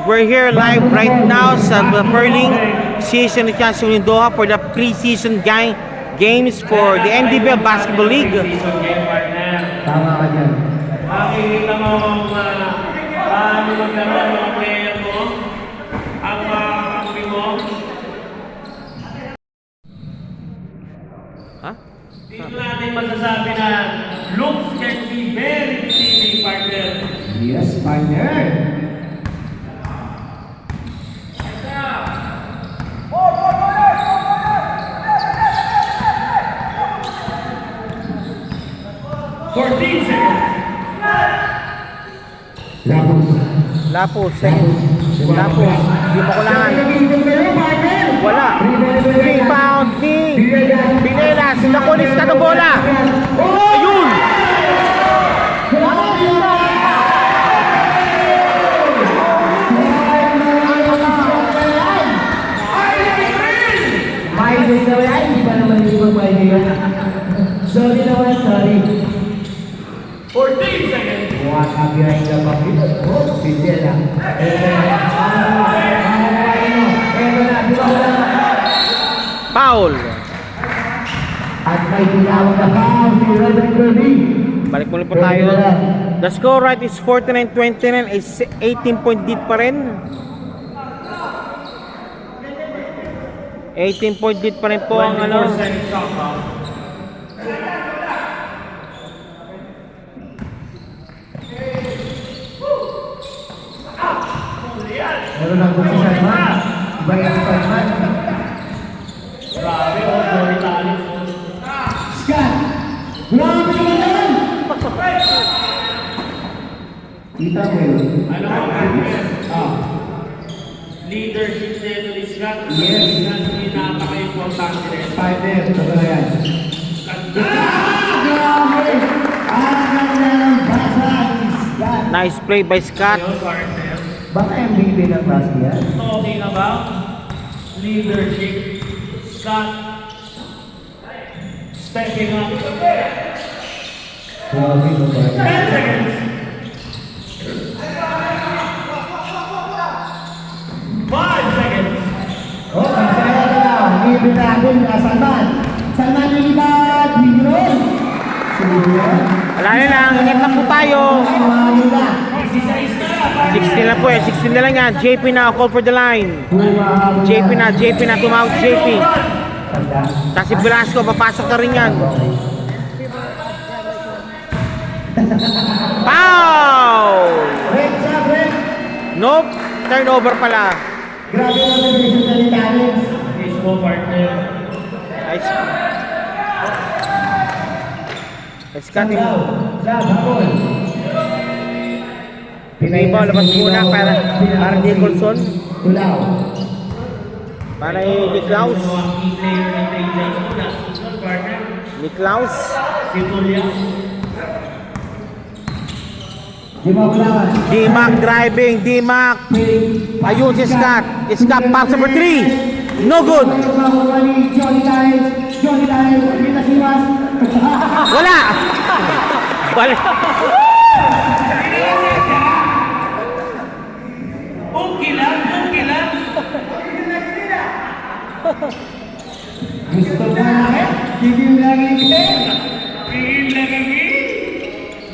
S1: We're here live right now sa Perling Season ni Chancellor Doha for the pre-season games for the NDBL Basketball League.
S3: Season game, partner.
S2: Tama ka dyan.
S3: Makikita mo kung paano maglaro ang mga player mo, ang kampi mo.
S1: Ha?
S3: Dito natin masasabi na looks can be very deceiving, partner.
S2: Yes, partner.
S1: Lapos. Di mo kulangan. Wala. Rebound ni Binelas. Nakunis ka ng bola. Ayun.
S2: Minus na yan, hindi pa naman yung magpahinga. Sorry.
S3: 14 seconds.
S2: Buwan ka behind the back. Oh, sige lang. Ito na, di ba wala?
S1: Foul.
S2: At may tinawag na foul si Reverend Kirby.
S1: Balik muli po tayo. The score right is 49-29. 18 point lead pa rin. 18 point lead pa rin po ang
S3: 24 seconds shot clock.
S2: Meron lang kung si Salman. Iba yung Salman.
S3: Grabe, Joey Talent.
S2: Scott! Grabe naman yan! Kita mo yun.
S3: Ano mo, partner?
S2: Ah.
S3: Leadership nito ni Scott.
S2: Yes.
S3: Hindi napaka-importante rin.
S2: Partner, ito na yan.
S3: Ganda!
S2: Grabe! Ang ganda ng basa ni Scott.
S1: Nice play by Scott.
S3: Yo, partner.
S2: Baka MVP ng basket yan?
S3: Talking about leadership. Scott stepping up. 10
S2: Grabe mo ba?
S3: seconds. 5 seconds.
S2: Oh, masaya na lang. Libre natin na Salman. Salman lilibad. Libre. Sige.
S1: Wala na lang. Ingat lang po tayo.
S2: Ayun na.
S1: 16 na po eh. 16 na lang yan. JP na. Call for the line. JP na. Tumawag JP. Tapos si Velasco. Papasok na rin yan. Foul!
S2: Break siya, break.
S1: Nope. Turnover pala.
S2: Grabe naman yung Cincinnati Talents.
S3: Nice po, partner.
S1: Nice. Scott yung
S2: habol.
S1: Pinaibaw, labas muna para Nicholson.
S2: Tulaw.
S1: Para Niklaus.
S3: Ang key player ng Rangers mo na susunod, partner.
S1: Niklaus.
S3: Si Julian.
S2: J-Mac Bulacan.
S1: D-Mac driving, D-Mac. Ayun si Scott. Scott pops number 3. No good.
S2: Johnny Daniels, pinasiwas.
S1: Wala. Wala.
S3: Okay lang, okay lang.
S2: Gusto mo namin? Tigil lagi
S3: Tingin lang kami.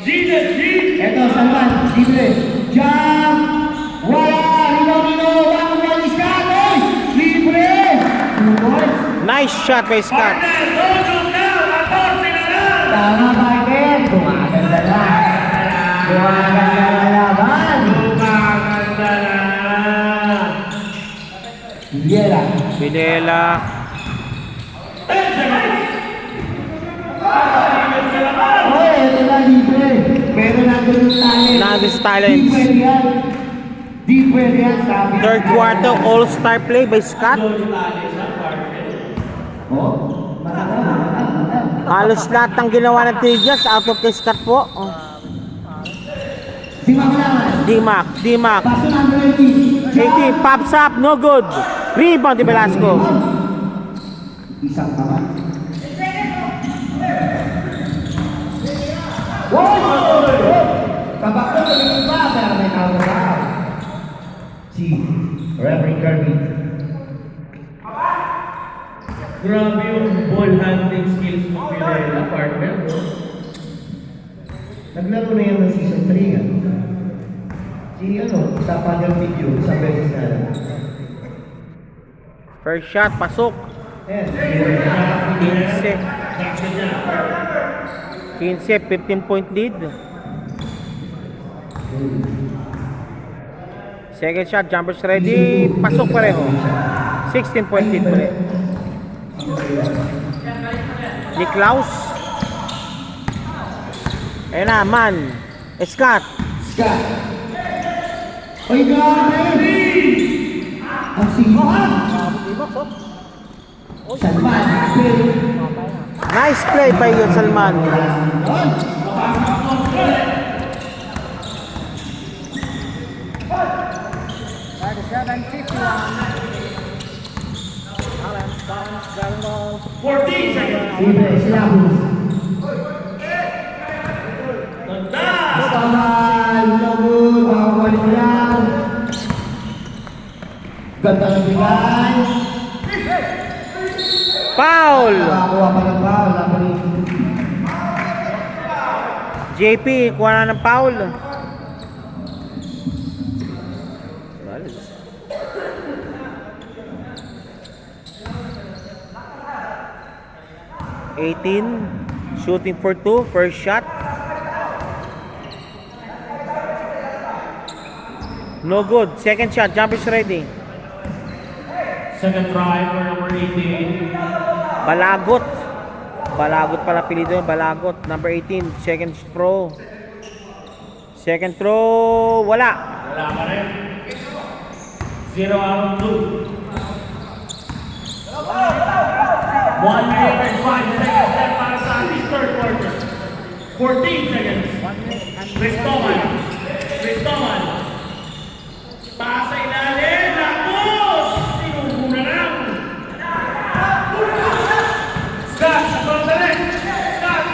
S3: Gina G.
S2: Eto, Salman, libre. Jump! Wala! Rino, wang Scott! Oy! Libre! 2 points.
S1: Nice shot by Scott.
S3: Partner, dojo na. 14 na lang.
S2: Tama, Market. Gumaganda na. Gumaganda na laban.
S3: Gumaganda na.
S2: Viera.
S1: Pinela.
S3: 10 seconds.
S2: Oy, ito na, libre. Pero nandun yung talent.
S1: Nandun sa talents.
S2: Di pwede yan. Di pwede yan, sabi.
S1: Third quarter all-star play by Scott.
S2: Oh, matanda.
S1: Halos lahat ng ginawa ng Tigers out of kay Scott po. Oh.
S2: Si Mamalaman.
S1: D-Mac, D-Mac.
S2: Paso number 18.
S1: 18, pops up, no good. Rebound ni Velasco.
S2: Isang naman. Wow! Kabak na tumingin pa, pero may counter pa. Si Reverend Kirby.
S3: Grabe yung ball handling skills mo, Pinela, partner.
S2: Naglaro na yan ng season 3 yan. Si sa panel video, sa beses na lang.
S1: First shot, pasok.
S2: Ayan.
S1: 15, 15 point lead. Second shot, jumpers ready. Pasok pareho. 16 point lead pareho. Niklaus. Ayun na, man. Scott.
S2: Scott. Oy, grabe! Ang singohan! Salman.
S1: Nice play by Salman.
S4: Bounce, ground ball.
S3: 14 seconds.
S2: Libre, silabos.
S3: Ganda!
S2: Salman, labos, makakawali mo lang. Ganda ng bigay.
S1: Foul.
S2: Nakakuha pa ng foul.
S1: JP, kuha na ng foul. 18, shooting for 2, first shot. No good. Second shot, jumpers ready.
S3: Second try for number 18.
S1: Balagot. Balagot pala pilido, Balagot. Number 18, second throw. Second throw, wala.
S3: Wala pa rin. 0 out of 2. 1 minute and 5 seconds left para sa ating third quarter. 14 seconds. Cristoman. Cristoman. Taas sa ilalim. Tapos! Sinuguna lang. Scott, pagdalik. Scott,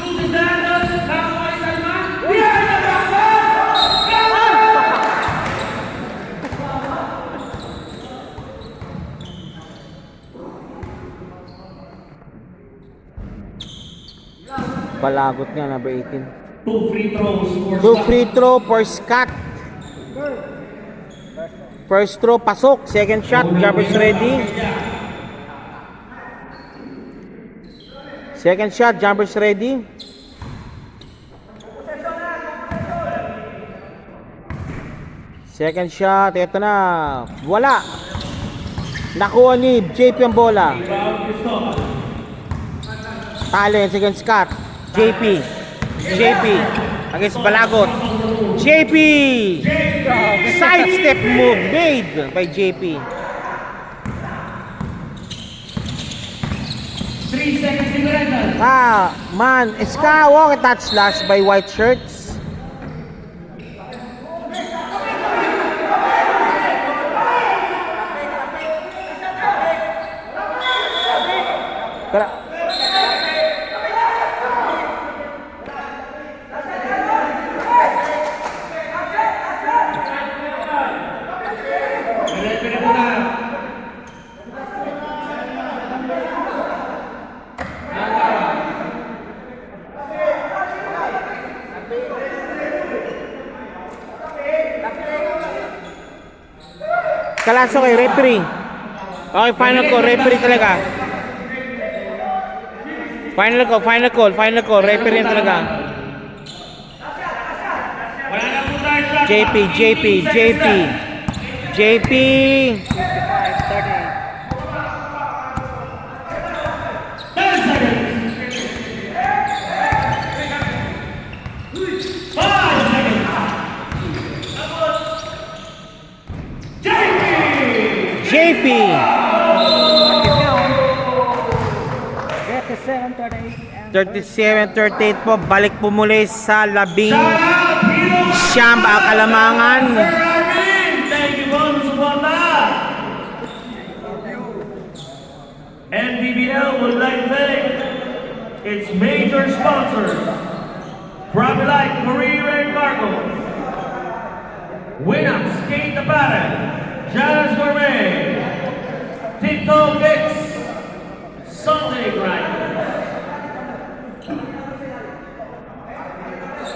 S3: loses the handle. Nakakuha ni Salman. Yan! Nakakuha!
S1: Balagot nga, number 18.
S3: 2 free throws for
S1: Two
S3: Scott.
S1: free throw for Scott. First throw, pasok. Second shot, jumpers ready. Second shot, jumpers ready. Second shot, eto na. Wala. Nakuha ni JP ang bola. Talent against Scott. JP against Balagot. JP! Side step move made by JP.
S3: 3 seconds in the rental.
S1: Man, Ska walk touch slash by white shirts. Kalaso kay referee. Okay, final call, referee talaga. Final call, referee talaga.
S3: Wala na po tayo shot.
S1: JP.
S3: 10 seconds. 5 seconds.
S1: JP. 37-38 po, balik po muli sa labing siyam ang kalamangan.
S3: Thank you po sa suporta. NDBL would like to thank its major sponsors, Probilite Career and Cargo, Winamp Skate the Pattern, Jazz Gourmet, TikTok Mix, Sunday Grind.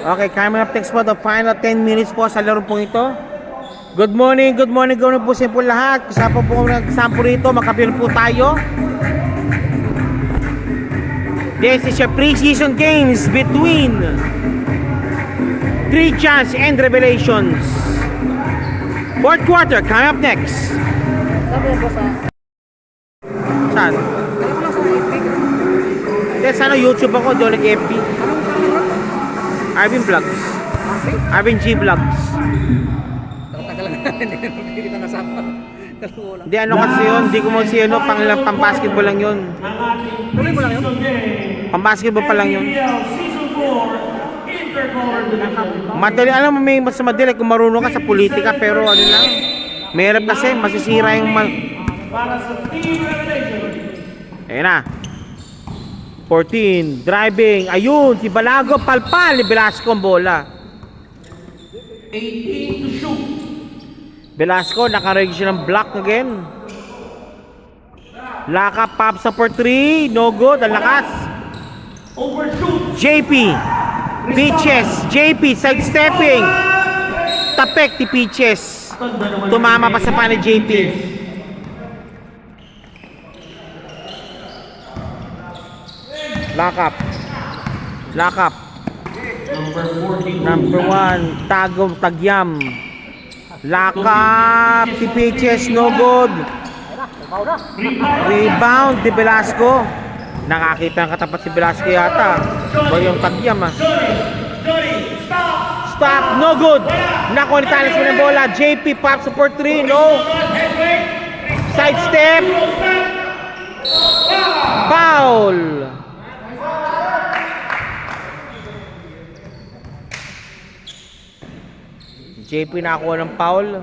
S1: Okay, coming up next po, the final 10 minutes po sa laro pong ito. Good morning po sa po lahat. Kasama po kami nagsampo rito, makapil po tayo. This is your pre-season games between Three Chance and Revelations. Fourth quarter, coming up next.
S4: Sabi ko sa...
S1: Saan?
S4: Alam ko lang sa FB.
S1: Hindi, sana YouTube ako, doon nag-FB. Arvin Vlogs. Arvin G Vlogs.
S4: Tagal lang hindi na makikita na sama. Dalawa lang.
S1: Hindi, ano kasi yun, hindi ko mo si ano, pang-basketball lang yun.
S4: Tuloy mo lang yun.
S1: Pang-basketball pa lang yun.
S3: Season 4 Intercolor Division.
S1: Madali, alam mo, may mas madali kung marunong ka sa politika, pero ano lang, mahirap kasi, masisira yung
S3: Para sa Team Revelation.
S1: Ayan na. 14, driving, ayun, si Balago, palpal, ni Velasco ang bola.
S3: 18 to shoot.
S1: Velasco, nakaregis siya ng block again. Laka, pop sa for 3, no good, ang lakas.
S3: Overshoot.
S1: JP, Peaches, JP, sidestepping. Tapek ni Peaches. Tumama pa sa pa ni JP. Lock up.
S3: Number 14.
S1: Number 1, Tagom Tagyam. Lock up, si Peaches, no good. Rebound ni Velasco. Nakakita ng katapat si Velasco yata. O yung Tagyam ah.
S3: Jody, stop.
S1: Stop, no good. Nakuha ni Talis mo ng bola. JP, pop support 3, no. Side step. Foul. JP nakakuha ng foul.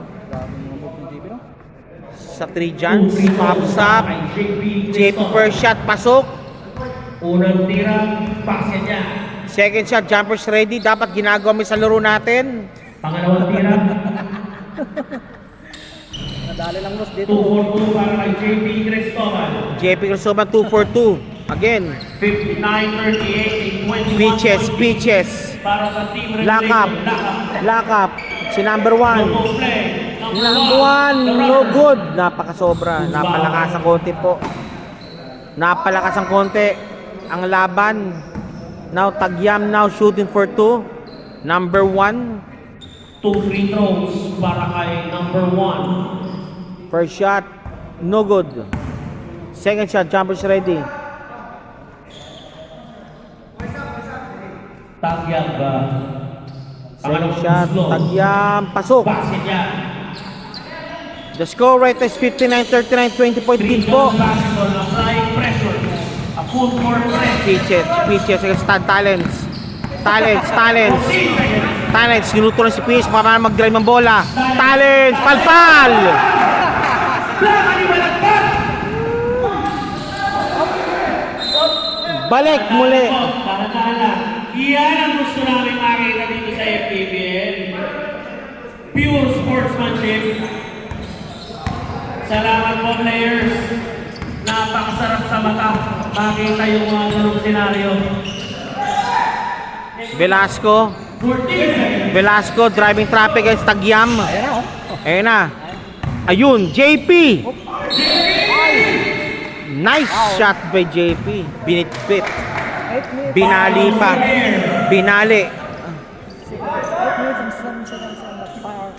S1: Sa 3 Jans, pops up. JP first shot, pasok.
S3: Unang tira, pass niya.
S1: Second shot, jumpers ready. Dapat ginagawa mo sa laro natin.
S3: Pangalawang tira,
S4: Nadali lang boss dito.
S3: 2-4-2 para kay JP Cristobal.
S1: JP Crisoban 2-4-2. Again,
S3: 59-38 in 21
S1: Peaches.
S3: para sa Team
S1: Lock up.
S3: Revelation.
S1: Lock up. Si number 1.
S3: Local play.
S1: Number 1, no good. Napakasobra. Napalakas ang konti po. Napalakas ang konti. Ang laban. Now, Tagyam now shooting for 2. Number 1.
S3: 2 free throws para kay number 1.
S1: First shot, no good. Second shot, jumpers ready.
S3: Tagyag ba?
S1: Second shot, Tagyam, pasok.
S3: Basket niya.
S1: The score right is 59-39, 20-point lead po.
S3: Basketball, applying pressure. A full court press.
S1: Peaches against Talents. Talents, ginuto na si Peach para mag-drive ng bola. Talents, palpal! Balik muli.
S3: Tara. Iyan ang gusto namin makita dito sa FPBL. Pure sportsmanship. Salamat po players. Napakasarap sa mata makita yung mga ganung senaryo.
S1: Velasco driving traffic against Tagyam.
S4: Ayan na oh.
S1: Ayun na. Ayun, JP! Nice shot by JP. Binitbit.
S4: 8 minutes.
S1: Binali pa. Binali.
S4: 8 minutes and 7 seconds on the foul.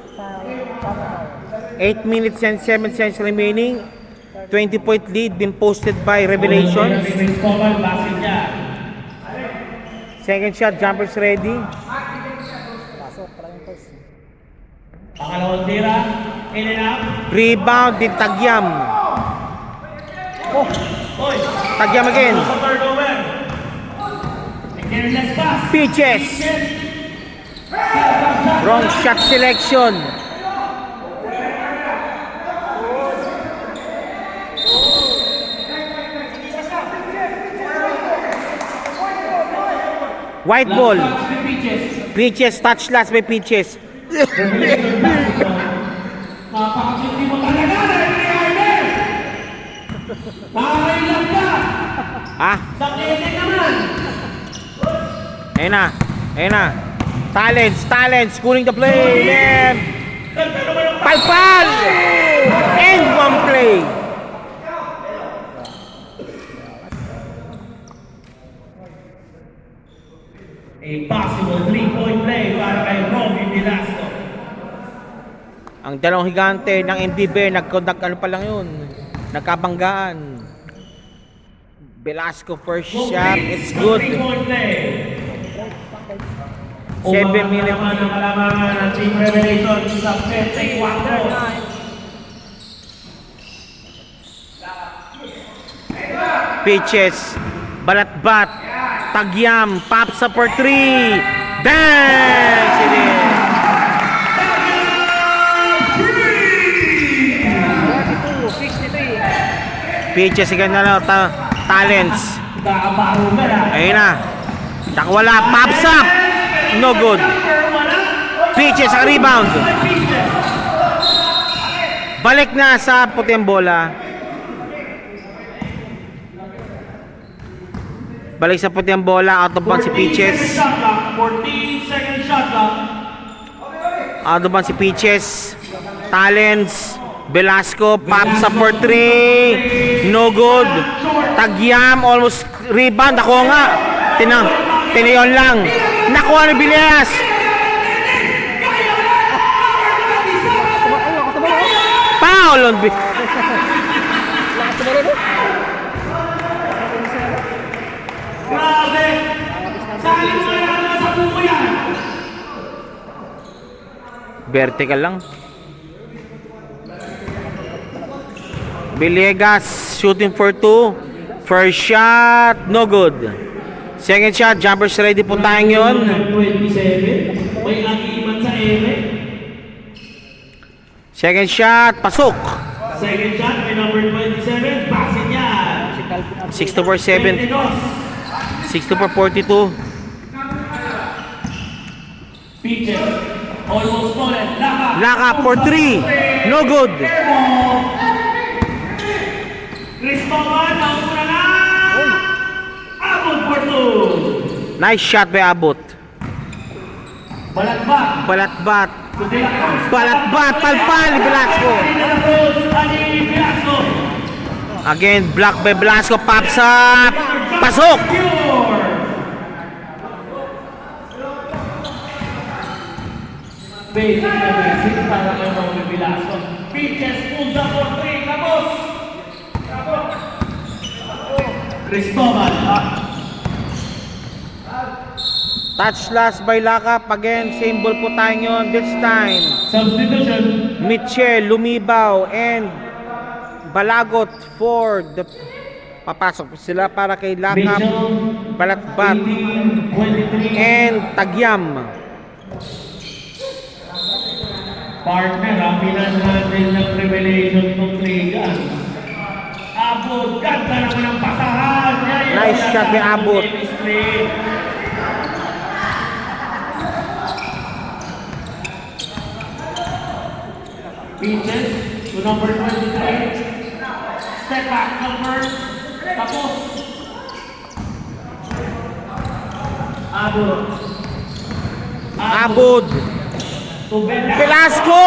S1: 8 minutes and 7 seconds remaining. 20-point lead been posted by Revelations.
S3: Cristobal, basin niya.
S1: Second shot, jumpers ready.
S4: Pasok, pala yung first.
S3: Pangalawang tira, in and out.
S1: Rebound din Tagyam.
S3: Oy!
S1: Tagyam again.
S3: Sa turnover. Careless pass.
S1: Pitches. Wrong shot selection. White ball. Pitches, touch last by Pitches.
S3: Napakasindi mo talaga, Larry Arner! Nakakailang ka!
S1: Ah,
S3: Sa kete naman!
S1: ayun na. Ayun na. Talents, schooling the play. Left.
S3: Ganda naman ang
S1: Palpal! And one play.
S3: a possible 3-point play para kay Robin Velasco.
S1: Ang dalawang higante ng NDB ano pa lang yun. Nagkabanggaan. Velasco first shot, it's good.
S3: 3-point play.
S1: 7 minutes.
S3: Naman ang kalamangan ng Team Revelation sa 24.
S1: Pitches, balat-bat, Tagyam, pops up for 3. Dance! It is.
S4: 62, 63.
S1: Pitches again na Talents.
S3: Kakabaro ka na.
S1: Ayun na. Takwala, pops up. No good. Pitches ang rebound. Balik na sa puting bola. Balik sa puting bola. Out of bounds si Pitches.
S3: 14-second shot clock.
S1: Out of bounds si Pitches. Talents. Velasco, pops up for 3. No good. Tagyam, almost rebound. Ako nga. Tinayon lang. Nakuha ni Bilias. Foul on
S3: Grabe! Sali mo na lang sa buko yan!
S1: Vertical lang. Villegas shooting for 2. First shot, no good. Second shot, jumpers ready po tayo yun.
S3: 27. May agiman sa ere.
S1: Second shot, pasok.
S3: Second shot, may number 27. Pasin niya.
S1: 6-4-7. 6-4-42.
S3: Pitches. Almost stolen. Laka.
S1: Laka for 3. No good.
S3: Cristobal, nauna na. Abot for 2.
S1: Nice shot by Abot.
S3: Balagbat.
S1: Balat-bat.
S3: To De La Cruz.
S1: Balat-bat. Palpal ni Velasco.
S3: De La Cruz. Ani Velasco.
S1: Again, block by Velasco. Pops up. Pasok.
S3: Pure. Basic na basic para kay Robin Velasco. Pitches, pulls up for 3. Kapos. Cristobal.
S1: Touch last by Lakap. Again, same ball po tayo yun. This time,
S3: Substitution.
S1: Mitchell, Lumibaw, and Balagot for the... Papasok sila para kay Lakap,
S3: Mitchell.
S1: Balatbat,
S3: 18, 23.
S1: and Tagyam.
S3: Partner, pinanhandle ng Revelation ng Trigan. Abot, ganda naman ang pasahan.
S1: Nice shot ni Abot.
S3: Pitches to number 23. Step back number. Tapos. Abot.
S1: Abot.
S3: To Velasco.
S1: Velasco!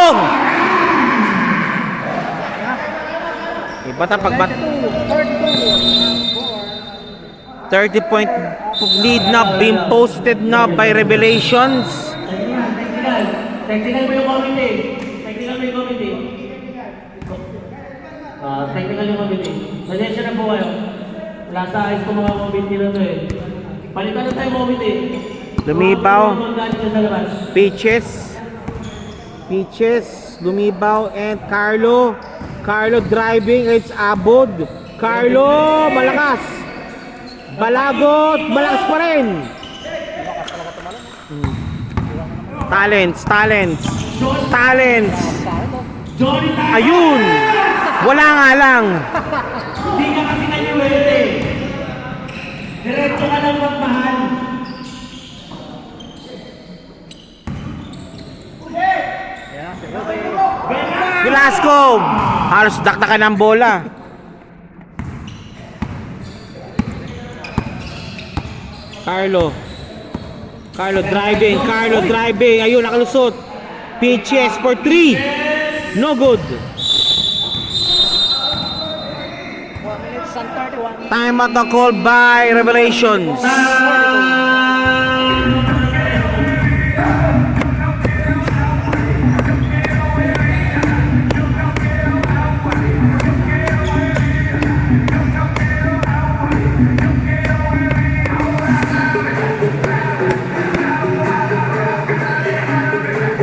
S1: Bata pagbat 30-point lead na being posted na by Revelations.
S3: Technical. Technical mo yung committee. Technical mo yung committee. Technical yung committee. Pasensya na po kayo. Wala sa ayos ko mga committee na to eh. Palitan na tayo committee.
S1: Lumibaw.
S3: Mga galing na sa labas.
S1: Peaches, Lumibaw, and Carlo. Carlo driving, it's Abod. Carlo, malakas. Balagot, malakas pa rin. Talents.
S3: Johnny Tan!
S1: Ayun! Wala nga lang.
S3: Hindi ka kasi naniwerte. Diretso ka lang magmahal.
S1: Velasco! Halos dakdakan ng bola. Carlo driving. Ayun, nakalusot. Peaches for 3. No good.
S4: 1 minute and 31.
S1: Time out na call by Revelations.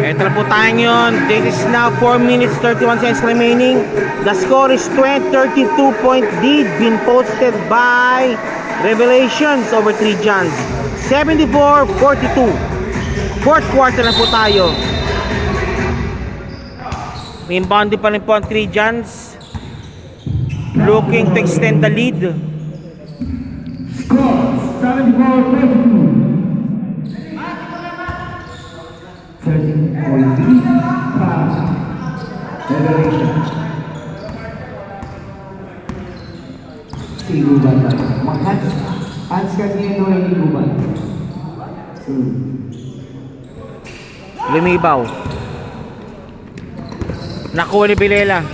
S1: Ito na po tayo ngayon. This is now 4 minutes 31 seconds remaining. The score is 32-point lead being posted by Revelations over 3 Johns. 74-42. Fourth quarter na po tayo. May inbound pa rin po ang 3 Johns. Looking to extend the lead.
S2: Score 74-42. 13-point lead from Revelation. Iguban tayo. Mag-hands ka niya no ay iguban.
S1: Lumibaw. Nakuha ni Bilela.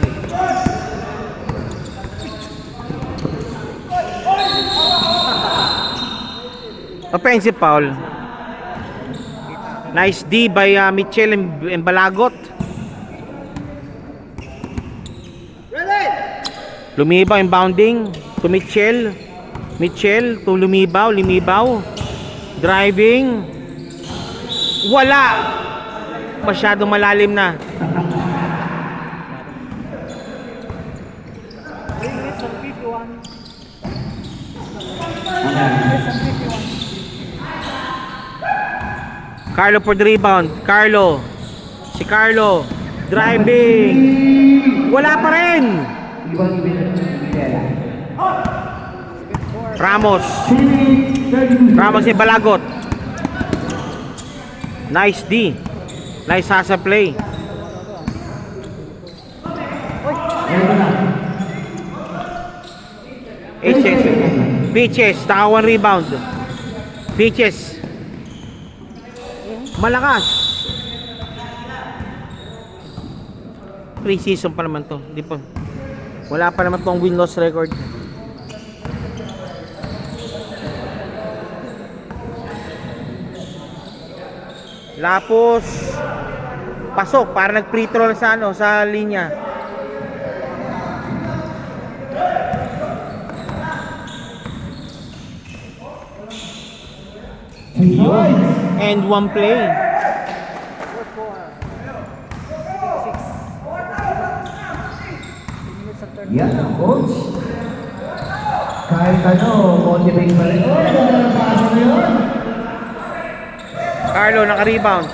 S1: Offensive foul. Nice D by Mitchell and Balagot. Lumibaw inbounding to Mitchell. Mitchell to Lumibaw. Driving. Wala. Masyadong malalim na.
S4: 3 minutes and 51.
S1: Carlo for the rebound. Si Carlo driving. Wala pa rin. Ramos ni Balagot. Nice D. Nice hustle play. Peaches, naka 1 rebound. Peaches. Malakas. Pre-season pa naman to. Di pa. Wala pa naman tong win-loss record. Lapos. Pasok para nag-free throw sa sa linya. And 1 play.
S4: Fourth quarter. 6. 3 minutes and 30.
S2: Yan ang coach. Kahit motivate pa rin. Ganda ng paso na yun.
S1: Carlo naka-rebound.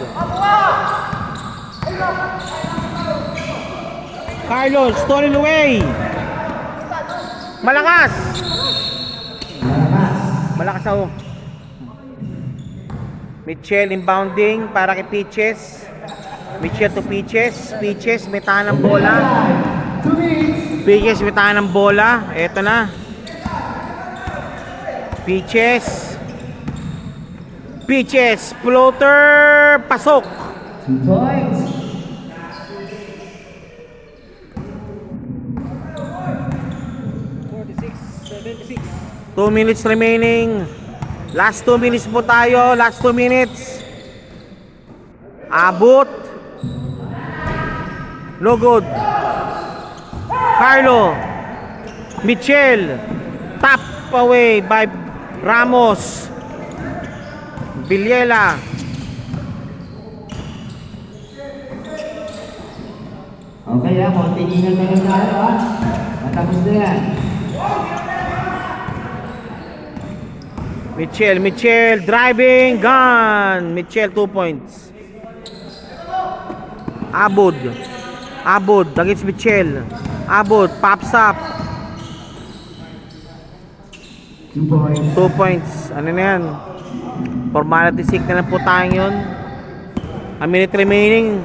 S1: Carlo stolen away. Malakas. Malakas ako. Mitchell inbounding para kay Peaches. Mitchell to Peaches. Peaches may tahan ng bola. Peaches may tahan ng bola. Eto na. Peaches. Floater. Pasok.
S2: 2 points.
S1: 2 minutes remaining. Last 2 minutes po tayo. Last 2 minutes. Abot. No good. Carlo. Michel. Tap away by Ramos. Villela.
S2: Okay ha, konting ingat na lang tayo ha. Matapos na yan.
S1: Michel driving gun. Michel 2 points. Abud against Michel. Abud pops up.
S2: 2 points.
S1: 2 points. Ano na yan? Formality sick na lang po tayo yun. A minute remaining.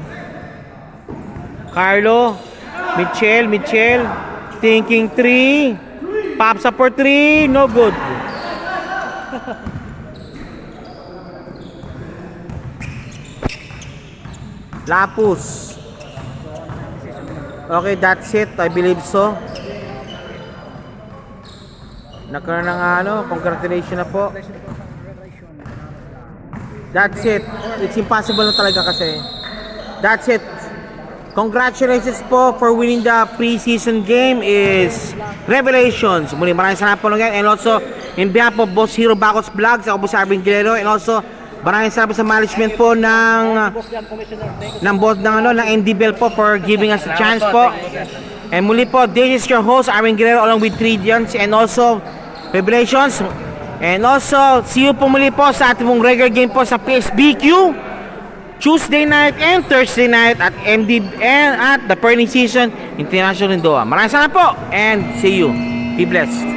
S1: Carlo. Michel. Thinking 3. Pops up for 3. No good. Lapus. Okay, that's it. I believe so. Nagkaroon ng congratulations na po. That's it. It's impossible na talaga kasi. That's it. Congratulations po for winning the preseason game is Revelations. Muli maraming salamat po lang yan. And also, in behalf of Boss Hero Bacos Vlogs, ako po si Arvin Guillermo. And also, maraming salamat sa management po ng board ng NDBL po for giving us a chance po. And muli po, this is your host, Arvin Guillermo, along with 3 Dions and also Revelations. And also, see you po muli po sa ating mong regular game po sa PSBQ. Tuesday night and Thursday night at MD and at the Perning Season International Indoor. Maraming salamat po and see you. Be blessed.